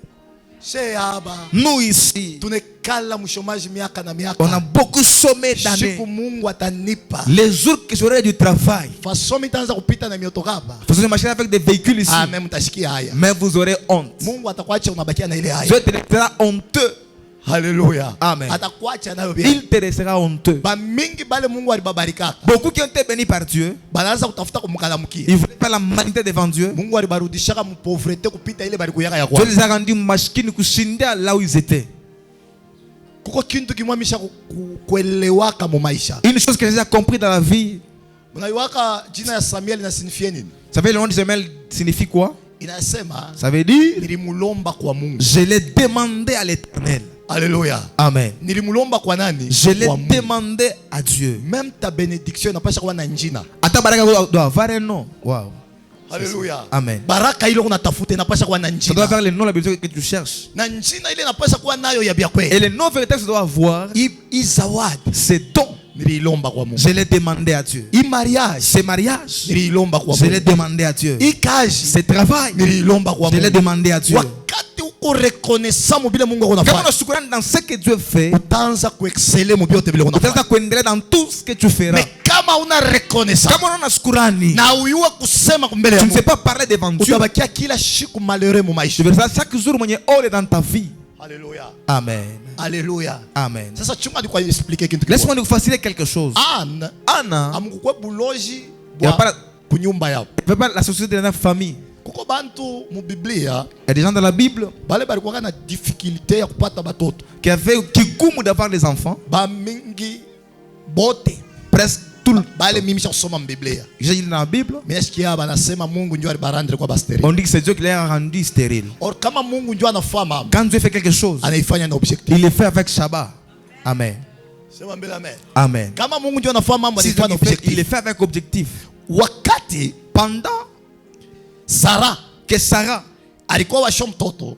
Speaker 2: She haba
Speaker 3: Nous ici,
Speaker 2: tunekala mshomaji miaka na
Speaker 3: on a
Speaker 2: miaka.
Speaker 3: beaucoup sommé d'années.
Speaker 2: Siku Mungu atanipa.
Speaker 3: Les jours que j'aurai du travail,
Speaker 2: Fasomi itaanza kupita na mioto hapa.
Speaker 3: faisons marcher avec des véhicules ici,
Speaker 2: Même mtashikia haya.
Speaker 3: mais vous aurez honte.
Speaker 2: Mungu atakuacha unabakia na ile haya.
Speaker 3: Dieu te laissera honteux.
Speaker 2: Haleluya.
Speaker 3: Amen.
Speaker 2: Atakuacha nayo bien.
Speaker 3: Il te laissera honteux.
Speaker 2: Ba mingi bale Mungu alibabarikaka.
Speaker 3: Beaucoup qui ont été bénis par Dieu,
Speaker 2: Banaanza kutafuta kumkalamukia.
Speaker 3: ils voulaient faire la humanité devant Dieu.
Speaker 2: Mungu alibarudishaka mu pauvreté kupita ile balikuyaka ya
Speaker 3: Dieu
Speaker 2: kwa.
Speaker 3: les a rendus mashkini kushindia là où ils étaient.
Speaker 2: Kuko kintu kimwamisha kuelewaka mu maisha.
Speaker 3: Une chose que j'ai compris dans la vie,
Speaker 2: Unaiwaka jina ya Samuel na signifie nini?
Speaker 3: vous savez le nom de Samuel signifie quoi?
Speaker 2: Inasema
Speaker 3: Ça veut dire,
Speaker 2: nilimulomba kwa Mungu.
Speaker 3: je l'ai demandé à l'Éternel.
Speaker 2: Alléluia.
Speaker 3: Amen.
Speaker 2: Nilimulomba kwa nani?
Speaker 3: Je l'ai
Speaker 2: Kwa Mungu.
Speaker 3: demandé à Dieu.
Speaker 2: Même ta bénédiction inapasha kuwa na njina.
Speaker 3: Ata baraka doit avoir un nom. Wow.
Speaker 2: Alléluia.
Speaker 3: Amen.
Speaker 2: Baraka ile unatafuta inapasha kuwa na
Speaker 3: Ça doit
Speaker 2: njina.
Speaker 3: avoir le nom la bénédiction que tu cherches.
Speaker 2: Na njina ile inapasha kuwa nayo ya bia
Speaker 3: Et
Speaker 2: kweli.
Speaker 3: le nom véritable ça doit avoir
Speaker 2: Izawadi.
Speaker 3: c'est don.
Speaker 2: Nililomba kwa Mungu.
Speaker 3: Je l'ai demandé à Dieu.
Speaker 2: Mariage.
Speaker 3: C'est mariage.
Speaker 2: Nililomba kwa
Speaker 3: Je l'ai
Speaker 2: Mungu.
Speaker 3: demandé à Dieu.
Speaker 2: Kazi.
Speaker 3: C'est travail.
Speaker 2: Nililomba kwa
Speaker 3: Je l'ai
Speaker 2: Mungu.
Speaker 3: demandé à Dieu.
Speaker 2: Wakati uko reconnaissant mobile Mungu
Speaker 3: Quand on
Speaker 2: anafanya.
Speaker 3: est soucieux dans ce que Dieu fait,
Speaker 2: Utaanza kuexceller mobile yote vile
Speaker 3: tu
Speaker 2: unafanya.
Speaker 3: vas kuendelea dans tout ce que tu feras.
Speaker 2: Mais kama una reconnaissant
Speaker 3: Kama unaona shukrani,
Speaker 2: na uyua kusema mbele ya
Speaker 3: tu ne sais
Speaker 2: Mungu,
Speaker 3: pas parler devant Dieu.
Speaker 2: utabakia kila siku malheureux mu
Speaker 3: Tu
Speaker 2: maisha.
Speaker 3: verras chaque jour mwenye ole dans ta vie.
Speaker 2: Alléluia.
Speaker 3: Amen.
Speaker 2: Alléluia.
Speaker 3: Amen.
Speaker 2: Sasa chunga ni kwa expliquer kitu.
Speaker 3: Laisse-moi nous faciliter quelque chose.
Speaker 2: Anna
Speaker 3: Anna,
Speaker 2: amukukwe buloji
Speaker 3: il n'y a pas
Speaker 2: kunyumba yao.
Speaker 3: la société de la famille.
Speaker 2: Kuko bantu mu Biblia
Speaker 3: Il y a des gens dans la Bible
Speaker 2: bale balikuwa na difficulté ya kupata batoto.
Speaker 3: qui goûtent d'avoir des enfants.
Speaker 2: Ba mingi bote
Speaker 3: Presque tout le
Speaker 2: bale mimi kusoma Biblia.
Speaker 3: j'ai dit dans la Bible,
Speaker 2: Mais sikia banasema Mungu ndio alibarandre kwa basteri.
Speaker 3: on dit que c'est Dieu qui les a rendus stériles.
Speaker 2: Or kama Mungu ndio anafanya
Speaker 3: Quand Dieu fait quelque chose,
Speaker 2: anaifanya na objectif.
Speaker 3: il le fait avec Shabbat. Amen.
Speaker 2: Sema mbele amen.
Speaker 3: Amen.
Speaker 2: Kama Mungu ndio anafanya mambo
Speaker 3: Si Dieu
Speaker 2: anaifanya na
Speaker 3: le fait, il le
Speaker 2: objectif.
Speaker 3: fait avec objectif.
Speaker 2: Wakati
Speaker 3: Pendant
Speaker 2: Sarah
Speaker 3: que Sarah
Speaker 2: alikuwa washo mtoto,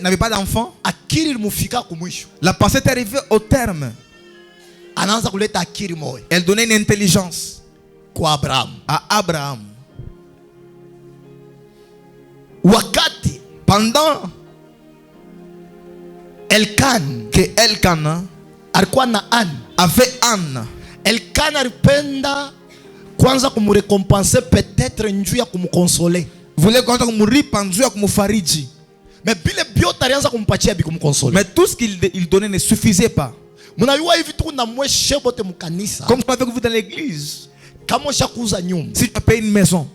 Speaker 3: n'avait pas d'enfant,
Speaker 2: akili ilimufika kumwisho.
Speaker 3: la pensée est arrivée au terme.
Speaker 2: Anaanza kuleta akili moyo
Speaker 3: Elle donnait une intelligence
Speaker 2: kwa Abraham.
Speaker 3: à Abraham.
Speaker 2: Wakati
Speaker 3: Pendant
Speaker 2: Elkan
Speaker 3: que Elkanah
Speaker 2: alikuwa na Anne,
Speaker 3: avait Anne,
Speaker 2: Elkan alipenda kwanza kumrecompenser peut-être njuu ya kumkonsole.
Speaker 3: voulait qu'on mourir pendu à Fariji.
Speaker 2: Mais bile biote alianza kumpatia bi kumkonsole.
Speaker 3: Mais tout ce qu'il donnait ne suffisait pas.
Speaker 2: Mnajua hivi tu na mweshe bote mkanisa.
Speaker 3: Comme avec vous dans l'église.
Speaker 2: Kama ushakuza nyumba,
Speaker 3: Si tu payes une maison,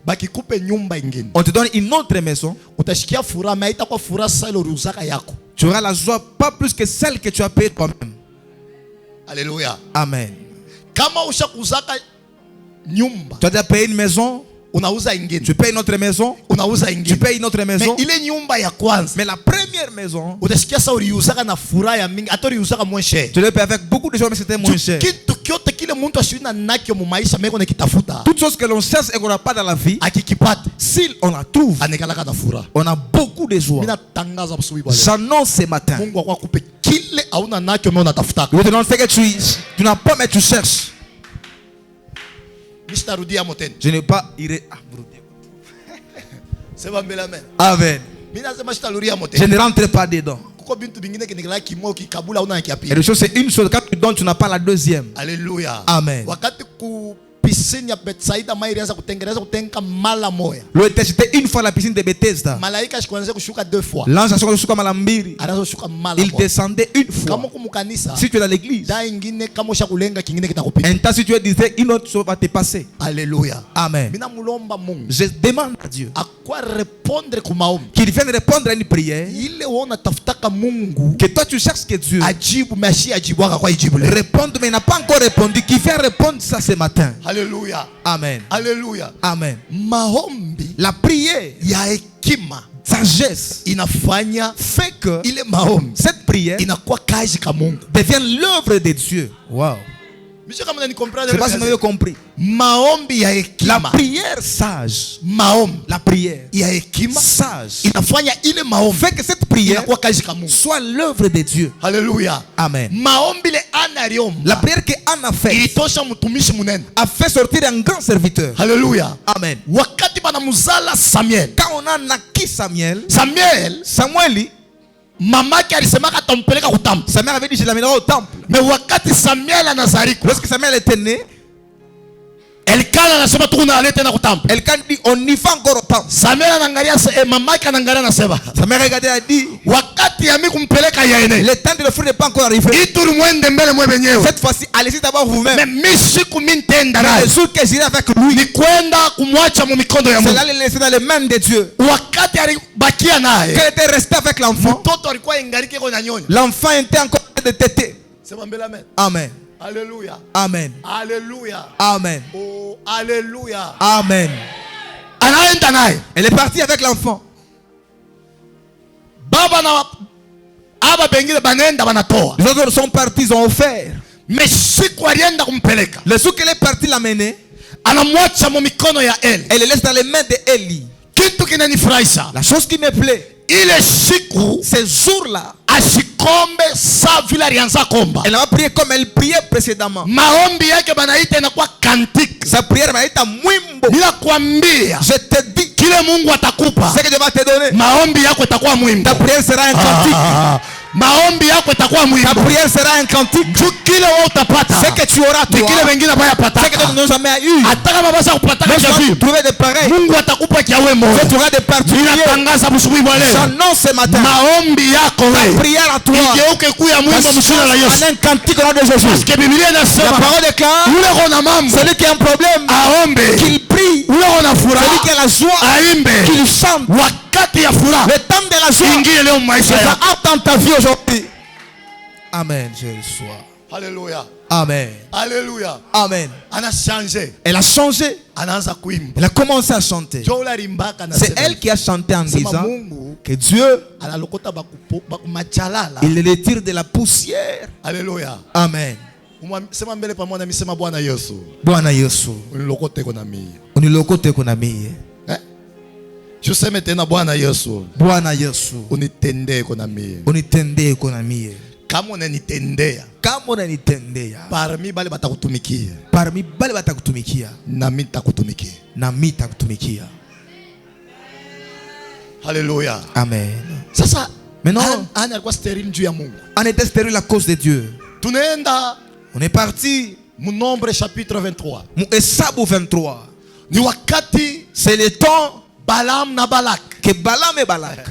Speaker 2: bakikupe nyumba ingine,
Speaker 3: on te donne une autre maison,
Speaker 2: utashikia furaha, mais haitakuwa furaha sasa ile uliuzaka yako.
Speaker 3: tu auras la joie pas plus que celle que tu as payée toi-même.
Speaker 2: Alléluia.
Speaker 3: Amen.
Speaker 2: Kama ushakuzaka nyumba,
Speaker 3: Tu as déjà payé une maison,
Speaker 2: unauza ingine,
Speaker 3: tu payes une autre maison,
Speaker 2: unauza
Speaker 3: tu
Speaker 2: ingine.
Speaker 3: payes une autre maison.
Speaker 2: Mais ile nyumba ya kwanza,
Speaker 3: Mais la première maison,
Speaker 2: utashikia sasa uliuzaka na furaha ya mingi, hata uliuzaka moins cher.
Speaker 3: tu l'as payé avec beaucoup de choses, mais c'était moins cher.
Speaker 2: Kitu kyote kile mtu ashina nakyo mu maisha meko na kitafuta,
Speaker 3: Toutes choses que l'on cherche et qu'on n'a pas dans la vie,
Speaker 2: akikipata
Speaker 3: si on la trouve,
Speaker 2: anekalaka na furaha.
Speaker 3: on a beaucoup de joie.
Speaker 2: Mimi natangaza asubuhi bwana,
Speaker 3: J'annonce ce matin.
Speaker 2: Mungu akupe kile hauna nakyo mimi unatafutaka.
Speaker 3: Je te demande que tu n'as pas, mais tu cherches.
Speaker 2: Nishtarudia moteni.
Speaker 3: Je n'ai pas iré.
Speaker 2: Sema mbele amen.
Speaker 3: Amen.
Speaker 2: Mimi nasema shitarudia
Speaker 3: Je
Speaker 2: moteni.
Speaker 3: ne rentre pas dedans.
Speaker 2: Kuko bintu bingine kinigala kimo kikabula hauna
Speaker 3: Et
Speaker 2: kiapia.
Speaker 3: les choses, c'est une chose. Quand tu donnes, tu n'as pas la deuxième.
Speaker 2: Alléluia.
Speaker 3: Amen.
Speaker 2: Wakati ku piscine ya Betsaida mai ilianza kutenga mala moya.
Speaker 3: L'eau était une fois la piscine de Bethesda.
Speaker 2: Malaika ashikuanza kushuka 2 fois.
Speaker 3: L'ange a kushuka mara mbili.
Speaker 2: Anaanza kushuka mala
Speaker 3: Il
Speaker 2: moya.
Speaker 3: descendait une fois.
Speaker 2: Kama kumukanisa,
Speaker 3: Si tu es dans l'église,
Speaker 2: da ingine kama ushakulenga kingine kitakupita.
Speaker 3: un temps si tu es disait, une autre chose va te passer.
Speaker 2: Alléluia.
Speaker 3: Amen.
Speaker 2: Mina mulomba Mungu
Speaker 3: Je demande à Dieu
Speaker 2: akwa répondre ku maombi.
Speaker 3: qu'il vienne répondre à une prière.
Speaker 2: Ile uona tafutaka Mungu
Speaker 3: Que toi tu cherches que Dieu
Speaker 2: ajibu mashi ajibwaka kwa ijibu leo.
Speaker 3: réponde, mais il n'a pas encore répondu. Qui vient répondre ça ce matin.
Speaker 2: Alléluia.
Speaker 3: Amen.
Speaker 2: Alléluia.
Speaker 3: Amen.
Speaker 2: Maombi
Speaker 3: La prière,
Speaker 2: ya hekima
Speaker 3: sagesse,
Speaker 2: inafanya
Speaker 3: fait que
Speaker 2: ile maombi
Speaker 3: cette prière
Speaker 2: inakuwa kazi ka Mungu.
Speaker 3: devienne l'œuvre de Dieu. Wow.
Speaker 2: Monsieur kama
Speaker 3: Je
Speaker 2: comprendre.
Speaker 3: ne sais pas si vous avez compris.
Speaker 2: Maombi ya
Speaker 3: La
Speaker 2: hekima.
Speaker 3: prière sage,
Speaker 2: Maombi
Speaker 3: la prière
Speaker 2: ya hekima
Speaker 3: sage,
Speaker 2: inafanya ile maombi
Speaker 3: fait que cette prière
Speaker 2: inakuwa kazi ka Mungu.
Speaker 3: soit l'œuvre de Dieu.
Speaker 2: Haleluya.
Speaker 3: Amen.
Speaker 2: Maombi le ana
Speaker 3: La
Speaker 2: aliomba
Speaker 3: prière que Anne a faite
Speaker 2: ilitosha mtumishi munene.
Speaker 3: a fait sortir un grand serviteur.
Speaker 2: Haleluya.
Speaker 3: Amen.
Speaker 2: Wakati banamuzala Samuel,
Speaker 3: Quand on a naquis Samuel,
Speaker 2: Samuel mamake alisemaka atampeleka ku temple.
Speaker 3: sa mère avait dit je l'amènerai au temple.
Speaker 2: Mais wakati Samuel anazalika,
Speaker 3: Lorsque Samuel était né,
Speaker 2: Elkana anasema tu unaleta tena ku temple.
Speaker 3: Elkan dit on y va encore au temple.
Speaker 2: Samuel anaangalia mamake anaangalia anasema,
Speaker 3: Sa mère regardait et a dit
Speaker 2: wakati ya mimi kumpeleka yaene,
Speaker 3: le temps de le fruit n'est pas encore arrivé.
Speaker 2: ituri mwende mbele mwe benyewe.
Speaker 3: Cette fois-ci, allez-y d'abord vous-même.
Speaker 2: Mais mimi siku mimi nitaenda
Speaker 3: Le
Speaker 2: naye.
Speaker 3: jour que j'irai avec lui,
Speaker 2: Ni kwenda kumwacha mu mikono ya
Speaker 3: c'est
Speaker 2: Mungu.
Speaker 3: là le laisser dans les mains de Dieu.
Speaker 2: Wakati alibakia naye,
Speaker 3: Qu'elle était restée avec l'enfant,
Speaker 2: mtoto alikuwa ingalike kwa nyanyonya.
Speaker 3: l'enfant était encore en train de téter.
Speaker 2: Sema mbele amen.
Speaker 3: Amen.
Speaker 2: Alléluia.
Speaker 3: Amen.
Speaker 2: Alléluia.
Speaker 3: Amen.
Speaker 2: Oh, alléluia.
Speaker 3: Amen.
Speaker 2: Anaenda naye.
Speaker 3: Elle est partie avec l'enfant.
Speaker 2: Baba na aba bengine banenda banatoa.
Speaker 3: Les autres sont partis, ils ont offert.
Speaker 2: Mais siku alienda kumpeleka,
Speaker 3: Le jour qu'elle est partie l'amener,
Speaker 2: anamwacha mu mikono ya Eli.
Speaker 3: elle le laisse dans les mains de Eli.
Speaker 2: Kitu kinanifurahisha,
Speaker 3: La chose qui me plaît,
Speaker 2: ile siku
Speaker 3: ces jours-là,
Speaker 2: asikombe sa vile alianza komba.
Speaker 3: elle n'a pas prié comme elle priait précédemment.
Speaker 2: Maombi yake banaita inakuwa kantiki.
Speaker 3: Sa prière va être mwimbo.
Speaker 2: Bila kuambia,
Speaker 3: Je te dis,
Speaker 2: kile Mungu atakupa,
Speaker 3: ce que Dieu va te donner,
Speaker 2: maombi yako itakuwa mwimbo.
Speaker 3: ta prière sera un cantique.
Speaker 2: Maombi yako itakuwa
Speaker 3: Ta
Speaker 2: mwimbo.
Speaker 3: prière sera un cantique.
Speaker 2: Juu kile wewe utapata,
Speaker 3: Ce que tu auras,
Speaker 2: ni
Speaker 3: toi,
Speaker 2: kile wengine baya
Speaker 3: ce que
Speaker 2: pataka.
Speaker 3: d'autres n'ont jamais eu.
Speaker 2: Hata kama basa kupata
Speaker 3: Même
Speaker 2: kwa
Speaker 3: si
Speaker 2: hivi,
Speaker 3: tu trouver des pareils,
Speaker 2: Mungu atakupa kiawe moyo.
Speaker 3: tu auras des particuliers.
Speaker 2: Ninatangaza msubuhi wa leo,
Speaker 3: J'annonce ce matin,
Speaker 2: maombi yako
Speaker 3: ta
Speaker 2: wewe
Speaker 3: prière à toi,
Speaker 2: igeuke kuya mwimbo mshina la Yesu.
Speaker 3: en un cantique au nom de Jésus.
Speaker 2: Parce que Biblia
Speaker 3: La
Speaker 2: inasema
Speaker 3: parole déclare,
Speaker 2: yule kona mambo
Speaker 3: celui qui a un problème,
Speaker 2: aombe,
Speaker 3: qu'il prie.
Speaker 2: yule kona
Speaker 3: Celui
Speaker 2: furaha
Speaker 3: qui a la joie,
Speaker 2: aimbe.
Speaker 3: qu'il chante.
Speaker 2: Wakati ya furaha
Speaker 3: Le temps de la joie,
Speaker 2: ingie leo maisha
Speaker 3: ça
Speaker 2: yako.
Speaker 3: hâte dans ta vie aujourd'hui. Amen, je le sois.
Speaker 2: Haleluya,
Speaker 3: Amen.
Speaker 2: haleluya.
Speaker 3: Amen.
Speaker 2: Ana changer,
Speaker 3: Elle a changé.
Speaker 2: anaanza kuimba.
Speaker 3: Elle a commencé à chanter.
Speaker 2: Jo ula limbaka na
Speaker 3: C'est elle qui a chanté en
Speaker 2: Sema
Speaker 3: disant
Speaker 2: Mungu
Speaker 3: que Dieu,
Speaker 2: analokota bakumachalala.
Speaker 3: il les tire de la poussière.
Speaker 2: Haleluya.
Speaker 3: Amen.
Speaker 2: Sema mbele pamoja na misema Bwana Yesu.
Speaker 3: Bwana Yesu,
Speaker 2: Unilokote kona mimi.
Speaker 3: unilokote kuna mie.
Speaker 2: Tuseme tena Bwana Yesu.
Speaker 3: Bwana Yesu,
Speaker 2: Unitendee kona mimi.
Speaker 3: unitendee kuna mie.
Speaker 2: Kama unanitendea,
Speaker 3: Kama unanitendea,
Speaker 2: parmi bale batakutumikia,
Speaker 3: parmi bale batakutumikia,
Speaker 2: na mimi nitakutumikia.
Speaker 3: na mimi nitakutumikia.
Speaker 2: Haleluya.
Speaker 3: Amen.
Speaker 2: Sasa
Speaker 3: Maintenant,
Speaker 2: Ana alikuwa sterile juu ya Mungu.
Speaker 3: on était stérile à cause de Dieu.
Speaker 2: Tunaenda
Speaker 3: On est parti.
Speaker 2: mu Nombre chapitre 23.
Speaker 3: Mu Hesabu 23.
Speaker 2: Ni wakati
Speaker 3: C'est le temps
Speaker 2: Balaam na Balak
Speaker 3: que Balaam et Balak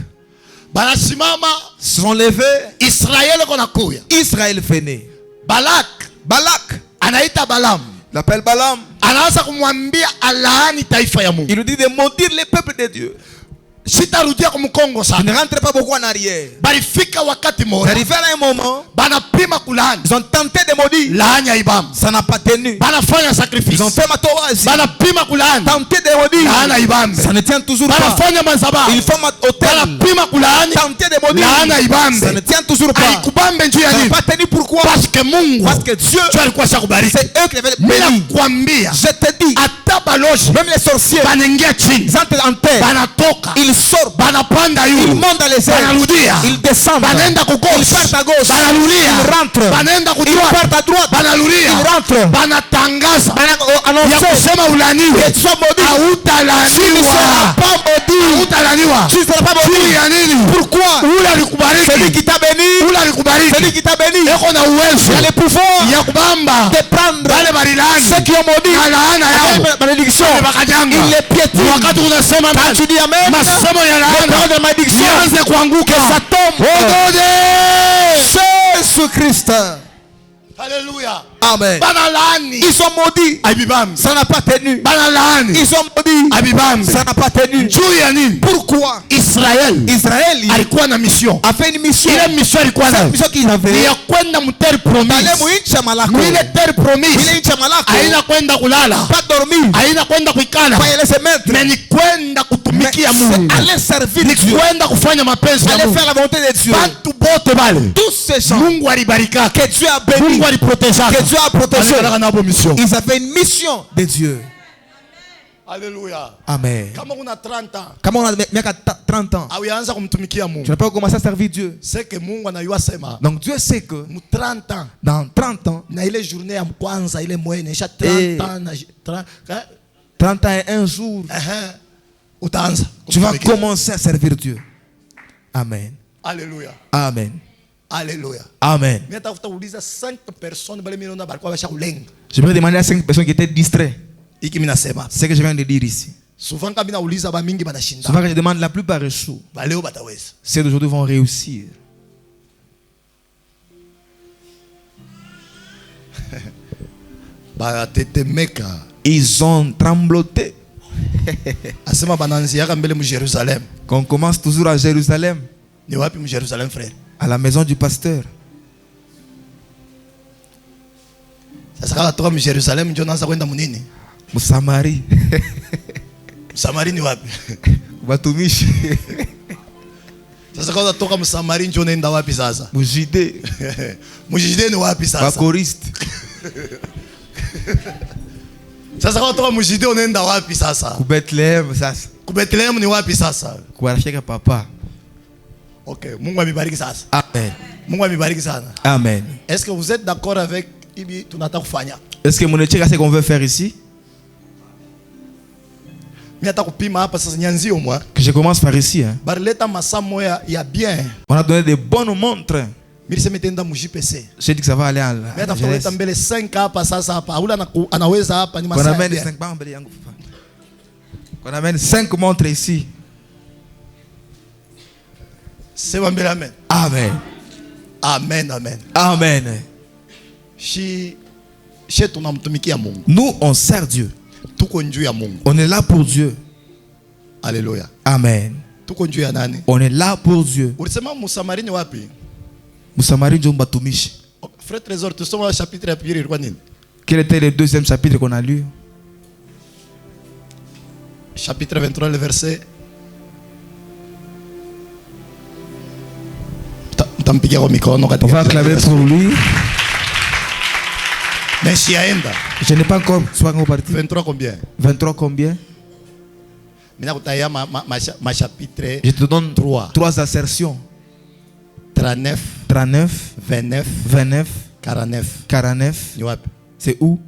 Speaker 2: banasimama,
Speaker 3: sont levés.
Speaker 2: Israeli kona kuya.
Speaker 3: Israël venait. Balak
Speaker 2: Anaita Balaam,
Speaker 3: l'appelle Balaam.
Speaker 2: anaanza kumwambia alaani taifa ya Mungu.
Speaker 3: Il nous dit de maudire les peuples de Dieu.
Speaker 2: Sitarudia kumkongo
Speaker 3: Je
Speaker 2: sana.
Speaker 3: ne rentre pas beaucoup en arrière.
Speaker 2: Balifika wakati
Speaker 3: C'est
Speaker 2: moja
Speaker 3: arrivé à un moment,
Speaker 2: banapima kulaani,
Speaker 3: ils ont tenté de maudire.
Speaker 2: laani haibam.
Speaker 3: Ça n'a pas tenu.
Speaker 2: Banafanya sacrifice,
Speaker 3: Ils ont fait matoasi.
Speaker 2: banapima kulaani,
Speaker 3: Tenté de maudire.
Speaker 2: laana haibambe.
Speaker 3: Ça ne tient toujours pas.
Speaker 2: Banafanya madhabahu,
Speaker 3: Ils font hôtel.
Speaker 2: banapima kulaani,
Speaker 3: Tenté de maudire.
Speaker 2: laana
Speaker 3: Ça ne
Speaker 2: haibambe.
Speaker 3: tient toujours pas.
Speaker 2: Haikubambe njuu ya
Speaker 3: Ça n'a
Speaker 2: nini?
Speaker 3: pas tenu. Pourquoi?
Speaker 2: Parce que Mungu
Speaker 3: Parce que Dieu,
Speaker 2: ndio alikuwa shakubariki.
Speaker 3: c'est eux qui avaient
Speaker 2: Mimi
Speaker 3: béni.
Speaker 2: nakwambia,
Speaker 3: Je te dis,
Speaker 2: hata balozi
Speaker 3: même les sorciers,
Speaker 2: banaingia chini,
Speaker 3: ils entrent en terre.
Speaker 2: banatoka,
Speaker 3: Ils sortent.
Speaker 2: banapanda
Speaker 3: Ils
Speaker 2: yulu,
Speaker 3: montent dans les airs.
Speaker 2: banarudia,
Speaker 3: Ils descendent.
Speaker 2: banaenda
Speaker 3: Ils
Speaker 2: kukosi,
Speaker 3: partent à gauche.
Speaker 2: banarudia,
Speaker 3: Ils rentrent.
Speaker 2: banaenda
Speaker 3: Ils
Speaker 2: kudroite,
Speaker 3: partent à droite.
Speaker 2: banarudia,
Speaker 3: Ils rentrent.
Speaker 2: banatangaza ya
Speaker 3: Annoncer
Speaker 2: kusema
Speaker 3: que
Speaker 2: ulaniwe,
Speaker 3: tu sois maudit. Tu ne
Speaker 2: hautalaniwa,
Speaker 3: seras pas maudit.
Speaker 2: hautalaniwa.
Speaker 3: Tu ne seras pas
Speaker 2: Juu
Speaker 3: maudit.
Speaker 2: ya nini?
Speaker 3: Pourquoi?
Speaker 2: Ule
Speaker 3: Celui
Speaker 2: alikubariki,
Speaker 3: qui t'a béni,
Speaker 2: ule alikubariki,
Speaker 3: celui qui t'a béni,
Speaker 2: eko na uwezo
Speaker 3: il a le pouvoir
Speaker 2: ya kubamba
Speaker 3: de prendre
Speaker 2: wale barilani
Speaker 3: ceux qui ont maudit
Speaker 2: na laana yao,
Speaker 3: avec malédiction.
Speaker 2: wale bakajanga.
Speaker 3: Il les piétine.
Speaker 2: Ni wakati unasema
Speaker 3: Quand tu dis Amen,
Speaker 2: masomo ya
Speaker 3: les
Speaker 2: laana
Speaker 3: paroles de malédiction,
Speaker 2: ianze kuanguka.
Speaker 3: ça tombe.
Speaker 2: Odode!
Speaker 3: Jésus-Christ.
Speaker 2: Haleluya.
Speaker 3: Amen.
Speaker 2: Banalaani
Speaker 3: Ils sont maudits.
Speaker 2: abibambi,
Speaker 3: Ça n'a pas tenu.
Speaker 2: banalaani
Speaker 3: Ils sont maudits.
Speaker 2: abibambi.
Speaker 3: Ça n'a pas tenu.
Speaker 2: Juu ya nini?
Speaker 3: Pourquoi?
Speaker 2: Israeli
Speaker 3: Israël
Speaker 2: alikuwa na mission.
Speaker 3: a fait une mission.
Speaker 2: Ile mission alikuwa
Speaker 3: Cette
Speaker 2: nayo
Speaker 3: mission qu'il
Speaker 2: ni
Speaker 3: avait,
Speaker 2: ya kwenda muteri
Speaker 3: d'aller
Speaker 2: promise.
Speaker 3: muincha malako.
Speaker 2: Mwile teri
Speaker 3: Ile
Speaker 2: promise
Speaker 3: incha malako.
Speaker 2: haina kwenda kulala,
Speaker 3: Pas dormir.
Speaker 2: haina kwenda kuikala,
Speaker 3: Pas y aller se mettre.
Speaker 2: na ni kwenda kutumikia Mungu,
Speaker 3: C'est aller servir
Speaker 2: ni
Speaker 3: Dieu.
Speaker 2: kwenda kufanya mapenzi ya
Speaker 3: Aller
Speaker 2: Mungu.
Speaker 3: faire la volonté de Dieu.
Speaker 2: Bantu bote bale
Speaker 3: Tous ces gens
Speaker 2: Mungu alibarika,
Speaker 3: que Dieu a bénis,
Speaker 2: Mungu aliproteja,
Speaker 3: que Dieu a protégé,
Speaker 2: nabo mission.
Speaker 3: ils avaient une mission de Dieu.
Speaker 2: Haleluya.
Speaker 3: Amen.
Speaker 2: Kama una 30 ans
Speaker 3: Comme on a 30 ans,
Speaker 2: auyaanza kumtumikia
Speaker 3: tu
Speaker 2: Mungu,
Speaker 3: n'as pas commencé à servir Dieu.
Speaker 2: c'est que Mungu anayua sema
Speaker 3: Donc Dieu sait que
Speaker 2: mu 30 ans
Speaker 3: dans 30 ans,
Speaker 2: na ile journée ya kwanza ile moyo inaisha
Speaker 3: Eh.
Speaker 2: 30 ans na
Speaker 3: 30 ans et un jour,
Speaker 2: utaanza
Speaker 3: tu vas
Speaker 2: kumtumikia.
Speaker 3: commencer à servir Dieu. Amen.
Speaker 2: Haleluya.
Speaker 3: Amen.
Speaker 2: Haleluya.
Speaker 3: Amen.
Speaker 2: Mimi natafuta uliza 5 personnes bale mimi naona balikuwa bashakulenga.
Speaker 3: J'aimerais demander à 5 personnes qui étaient distraites.
Speaker 2: Hiki mimi nasema.
Speaker 3: C'est ce que je viens de dire ici.
Speaker 2: Souvent kama mimi nauliza ba mingi banashinda.
Speaker 3: Souvent, quand je demande, la plupart échouent.
Speaker 2: Ba leo bataweza.
Speaker 3: Ceux d'aujourd'hui vont réussir.
Speaker 2: Ba tetemeka.
Speaker 3: Ils ont trembloté.
Speaker 2: Asema bananziaka mbele mu Jerusalem.
Speaker 3: Qu'on commence toujours à Jérusalem,
Speaker 2: Ni wapi mu Jerusalem frère?
Speaker 3: à la maison du pasteur.
Speaker 2: Sasa kama toka mu Jerusalem ndio naanza kwenda munini?
Speaker 3: Moussamarie.
Speaker 2: Samari ni wapi?
Speaker 3: Batumishi.
Speaker 2: Sasa kwa toka msamari njo nenda wapi sasa?
Speaker 3: Mujide.
Speaker 2: Mujide ni wapi sasa?
Speaker 3: Bakoriste.
Speaker 2: Sasa kwa toka mujide unaenda wapi sasa?
Speaker 3: Ku Bethlehem sasa.
Speaker 2: Ku Bethlehem ni wapi sasa?
Speaker 3: Kubarashika papa.
Speaker 2: Okay, Mungu amibariki sasa.
Speaker 3: Amen.
Speaker 2: Mungu amibariki sana.
Speaker 3: Amen.
Speaker 2: Est-ce que vous êtes d'accord avec ibi tunataka kufanya?
Speaker 3: Est-ce que mon éthique, c'est ce qu'on veut faire ici? Que je commence par ici. Hein. On a donné des bonnes montres. J'ai dit que ça va aller à la jeunesse. On amène 5 On amène 5 montres ici.
Speaker 2: Amen.
Speaker 3: Amen.
Speaker 2: Amen. Amen.
Speaker 3: Amen. Nous, on sert Dieu. On est là pour Dieu.
Speaker 2: Alléluia.
Speaker 3: Amen. On est là pour Dieu. Moussamari Djomba Toumishi.
Speaker 2: Frère Trésor, tu sommes au chapitre.
Speaker 3: Quel était le deuxième chapitre qu'on a lu?
Speaker 2: Chapitre 23, le verset.
Speaker 3: On va acclamer pour lui.
Speaker 2: Mais
Speaker 3: je n'ai pas encore soit parti.
Speaker 2: 23 combien?
Speaker 3: 23 combien? Je te donne 3 assertions. 39, 29, 49. C'est où?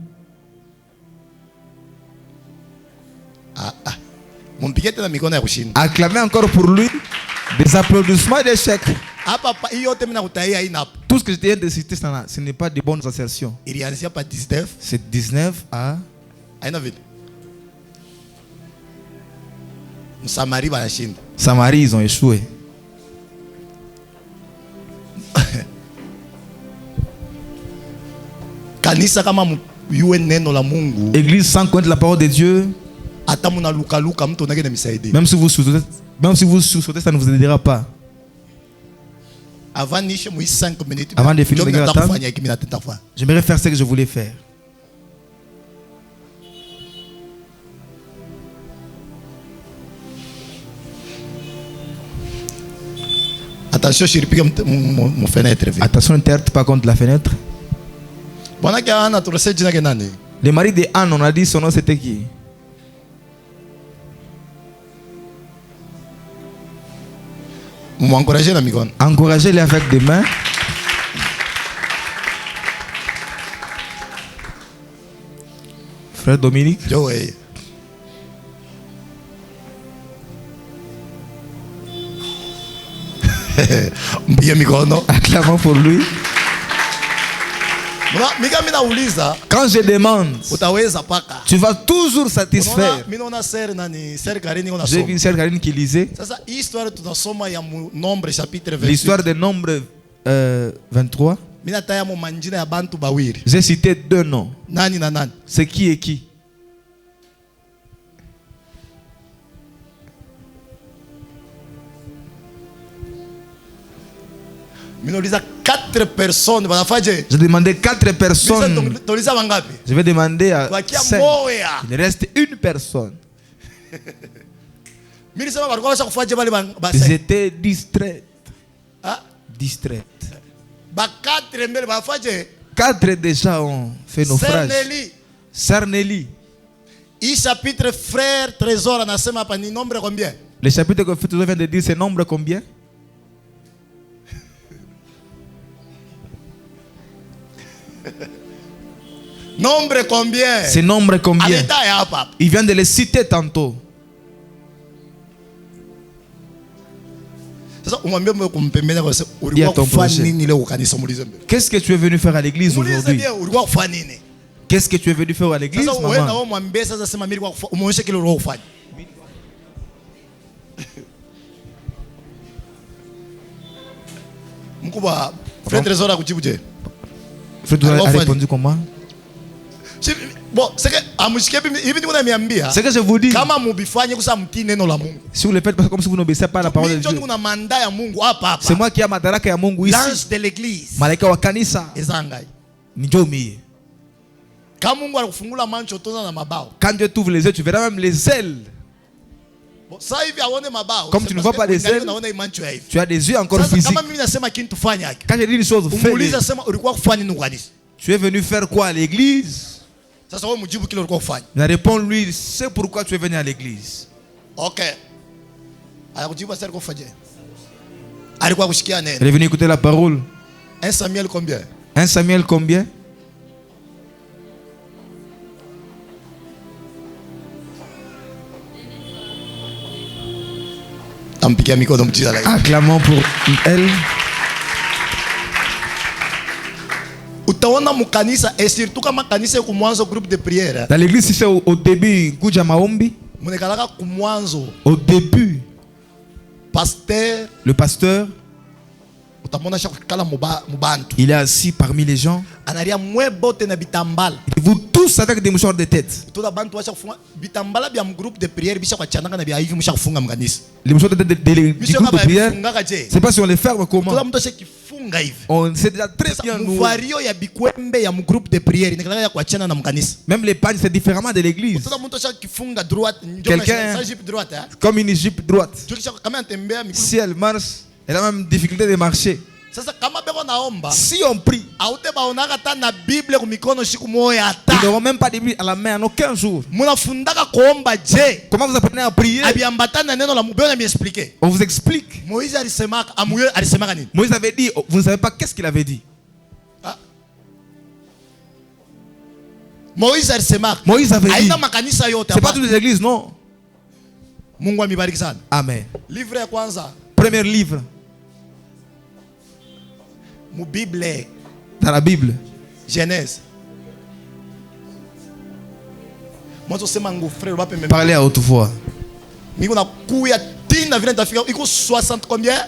Speaker 3: Acclamez encore pour lui. Des applaudissements et des chèques. Tout ce que je viens de citer, ce n'est pas de bonnes assertions. C'est 19 à... Samarie, ils ont échoué. Église sans connaître la parole de Dieu. Même si vous sous-sautez, ça ne vous aidera pas. Avant de finir, j'aimerais faire ce que je voulais faire.
Speaker 2: Attention, je repique mon fenêtre.
Speaker 3: Attention, ne terre pas contre la fenêtre. Le mari de Anne, on a dit son nom, c'était qui? Encouragez-les avec des mains. Frère Dominique. Acclamons pour lui. Quand je demande, tu vas toujours satisfaire. J'ai vu une sœur Karine qui lisait l'histoire de Nombre 23. J'ai cité 2 noms. C'est qui et qui?
Speaker 2: Quatre personnes.
Speaker 3: J'ai demandé 4 personnes. Je vais demander à 5. Il reste une personne. Ils étaient distraits. Distraits. 4 déjà ont fait naufrage. Sarneli.
Speaker 2: Le chapitre frère Trésor, nombre combien?
Speaker 3: Le chapitre que Trésor vient de dire, c'est nombre combien?
Speaker 2: Nombre combien?
Speaker 3: C'est nombre combien? Il vient de les citer tantôt. Dis à ton prochain, qu'est-ce que tu es venu faire à l'église aujourd'hui? Qu'est-ce que tu es venu faire à l'église, maman?
Speaker 2: Frère Trésor a répondu
Speaker 3: comment?
Speaker 2: Bon, c'est que
Speaker 3: je vous dis, si vous le faites comme si vous n'obéissez pas à la parole de Dieu, c'est moi qui ai madaraka ya Mungu ici.
Speaker 2: L'ange de l'église,
Speaker 3: malaika wa kanisa ni ndio mie. Quand Dieu t'ouvre les yeux, tu verras même les ailes. Comme tu ne vois pas des ailes, tu as des yeux encore physiques. Quand je dis une chose, fais-le. Tu es venu faire quoi à l'église? Mais réponds-lui, c'est pourquoi tu es venu à l'église.
Speaker 2: Ok.
Speaker 3: Elle est venue écouter la parole.
Speaker 2: 1 Samuel combien?
Speaker 3: 1 Samuel combien? Acclamons pour elle. Dans l'église, si c'est au début, au début, le pasteur, il est assis parmi les gens. Vous tous avec des mouchoirs de tête. Les mouchoirs de tête du groupe de prière, c'est pas si on les ferme comment. On sait déjà très bien nous. Même les pagnes, c'est différemment de l'église. Quelqu'un comme une jupe droite. Si elle marche, elle a même difficulté de marcher. Si on prie, ils n'auront même pas de Bible à la main en aucun jour. Comment vous apprenez à prier? On vous explique. Moïse avait dit, vous ne savez pas qu'est-ce qu'il avait dit. Moïse avait dit, c'est pas toutes les églises, non. Amen. Premier livre. Dans la Bible.
Speaker 2: Genèse.
Speaker 3: Parlez à haute voix.
Speaker 2: 60 combien?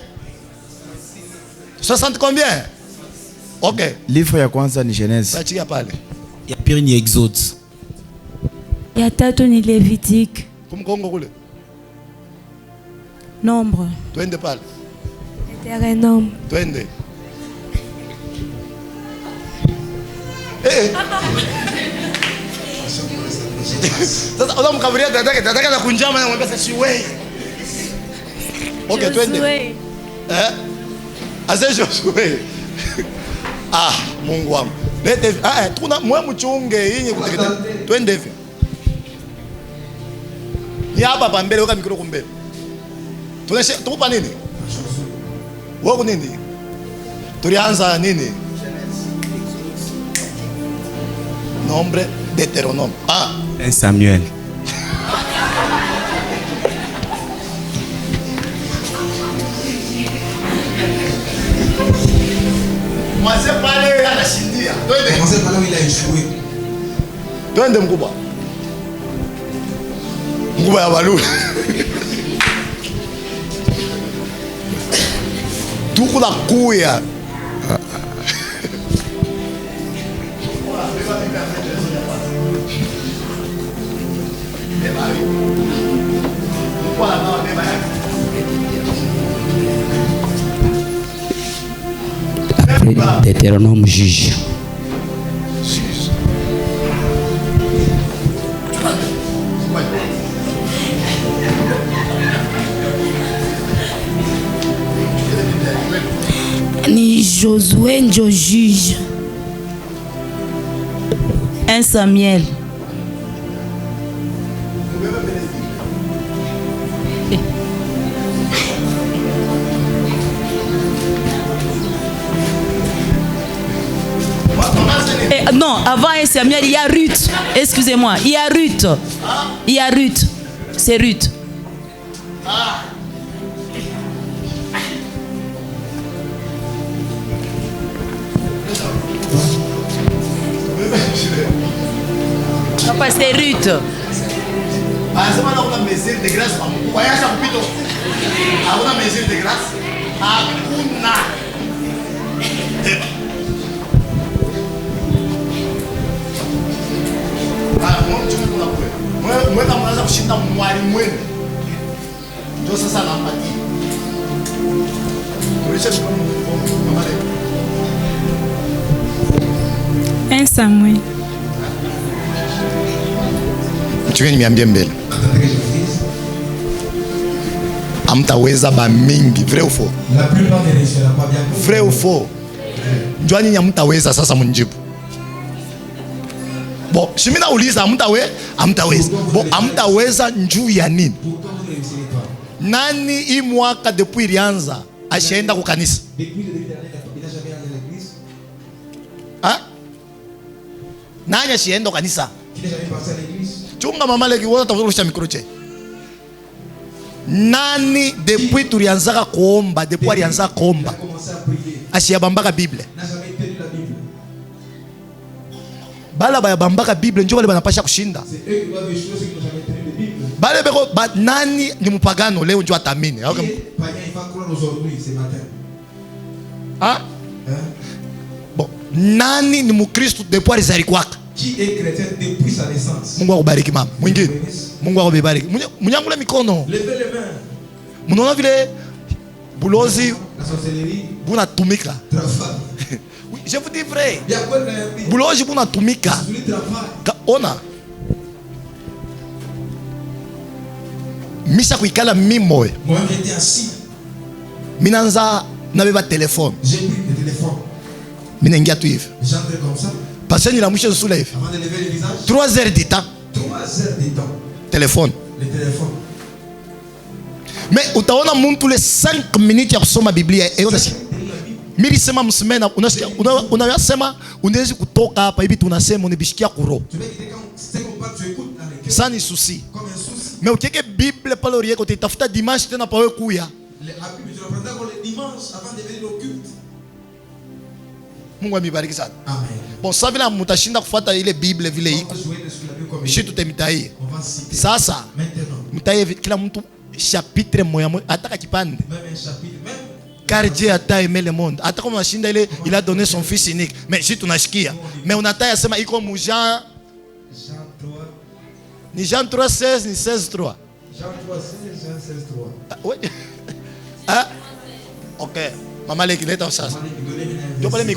Speaker 2: 60 combien? Ok.
Speaker 4: Livre ya kwanza ni Genèse.
Speaker 5: Ya pili ni Exode.
Speaker 1: Ya tatu ni Lévitique. Nombre.
Speaker 2: Twende pale.
Speaker 1: Deutéronome.
Speaker 2: Twende. Sasa unamkaburia dadake na kunjama na mwambia sasa wewe. Okay, twende. Ase Josué. Mungu wangu. Lete tuna mwe mchunge yenye kutekete. Twende hivi. Ni hapa pa mbele weka mikro kumbele. Tukupa nini? Wako nini? Tulianza nini? Nombre, Deutéronome.
Speaker 5: 1 Samuel.
Speaker 2: Commencez par là, il a échoué.
Speaker 3: Commencez par là où il a échoué.
Speaker 2: Twende mkubwa. Mkubwa ya balu. Tuko na kuya.
Speaker 5: Deutéronome juge.
Speaker 1: Ni Josué njo juge.
Speaker 6: 1 Samuel. Non, avant 1 Samuel, il y a Ruth. Excusez-moi, il y a Ruth. Il y a Ruth. C'est Ruth. Papa, c'est Ruth.
Speaker 2: Mweka mwanza kushinda mwalimu mwenu. Ndio sasa nampatia. Ulisha mama leo.
Speaker 1: 1 Samuel.
Speaker 2: Mchukeni niambie mbele. amtaweza ba mingi. Vrai ou faux?
Speaker 3: La plupart ne réussira pas bien.
Speaker 2: Vrai ou faux? Njwani nyamtaweza sasa munjibu. Bon, shimina uliza amtaweza. Bon, amtaweza njuu ya nini? Nani hii mwaka depuis ilianza ashaenda kwa kanisa? Ah? Nani ashaenda kwa kanisa? Chunga mama leki wote tafuta mikro che. Nani depuis tulianza kuomba, depuis alianza kuomba ashiyabambaka Biblia? Bala bayabambaka Biblia njoo wale banapasha kushinda. Bale beko nani ni mpagano leo njoo atamini. Ah? Bon, nani ni mkristo depuis alizali kwaka?
Speaker 3: Qui est chrétien depuis sa naissance?
Speaker 2: Mungu akubariki mama. Mwingine. Mungu akubariki. Munyangule mikono.
Speaker 3: Levez les mains.
Speaker 2: Munaona vile bulozi
Speaker 3: La sorcellerie.
Speaker 2: Buna tumika.
Speaker 3: Travail.
Speaker 2: Oui, je vous dis vrai.
Speaker 3: Il y a quoi de
Speaker 2: Bulozi buna tumika.
Speaker 3: travail.
Speaker 2: Ona. Misa kuikala mimo.
Speaker 3: Moi j'étais assis.
Speaker 2: Minanza nabeba téléphone.
Speaker 3: J'ai pris le téléphone.
Speaker 2: Minengia tu hivi.
Speaker 3: J'entre comme ça.
Speaker 2: Parce que la mouche sous hivi.
Speaker 3: Avant de lever le visage.
Speaker 2: 3 heures de temps.
Speaker 3: 3 heures de temps.
Speaker 2: Téléphone.
Speaker 3: Le téléphone.
Speaker 2: Mais utaona muntu le 5 minutes ya kusoma Biblia. Mimi sema msimena unasema unaweza kutoka hapa hivi tunasema unibishikia kuro. Ça ni souci. Mais ukeke Bible pale urieko titafuta dimanche tena pa wewe kuya.
Speaker 3: La Bible je la prends le dimanche avant de venir au culte.
Speaker 2: Mungu amibariki sana.
Speaker 3: Amen.
Speaker 2: Bon, ça vile mutashinda kufuata ile Bible vile iko. Shi tutemitai. Sasa mtaye kila mtu chapitre moya moya ataka kipande.
Speaker 3: Même un chapitre même.
Speaker 2: Car Dieu a tant aimé le monde. Hata kama unashinda ile il a donné son fils unique. Mais si tunashikia. Mais unataya sema iko mu Jean
Speaker 3: 3.
Speaker 2: Ni Jean 3:16 ni 16:3.
Speaker 3: Jean 3:16, Jean 16:3.
Speaker 2: Ah, oui. Ah? OK. Mama leki leta sasa. Ndio pale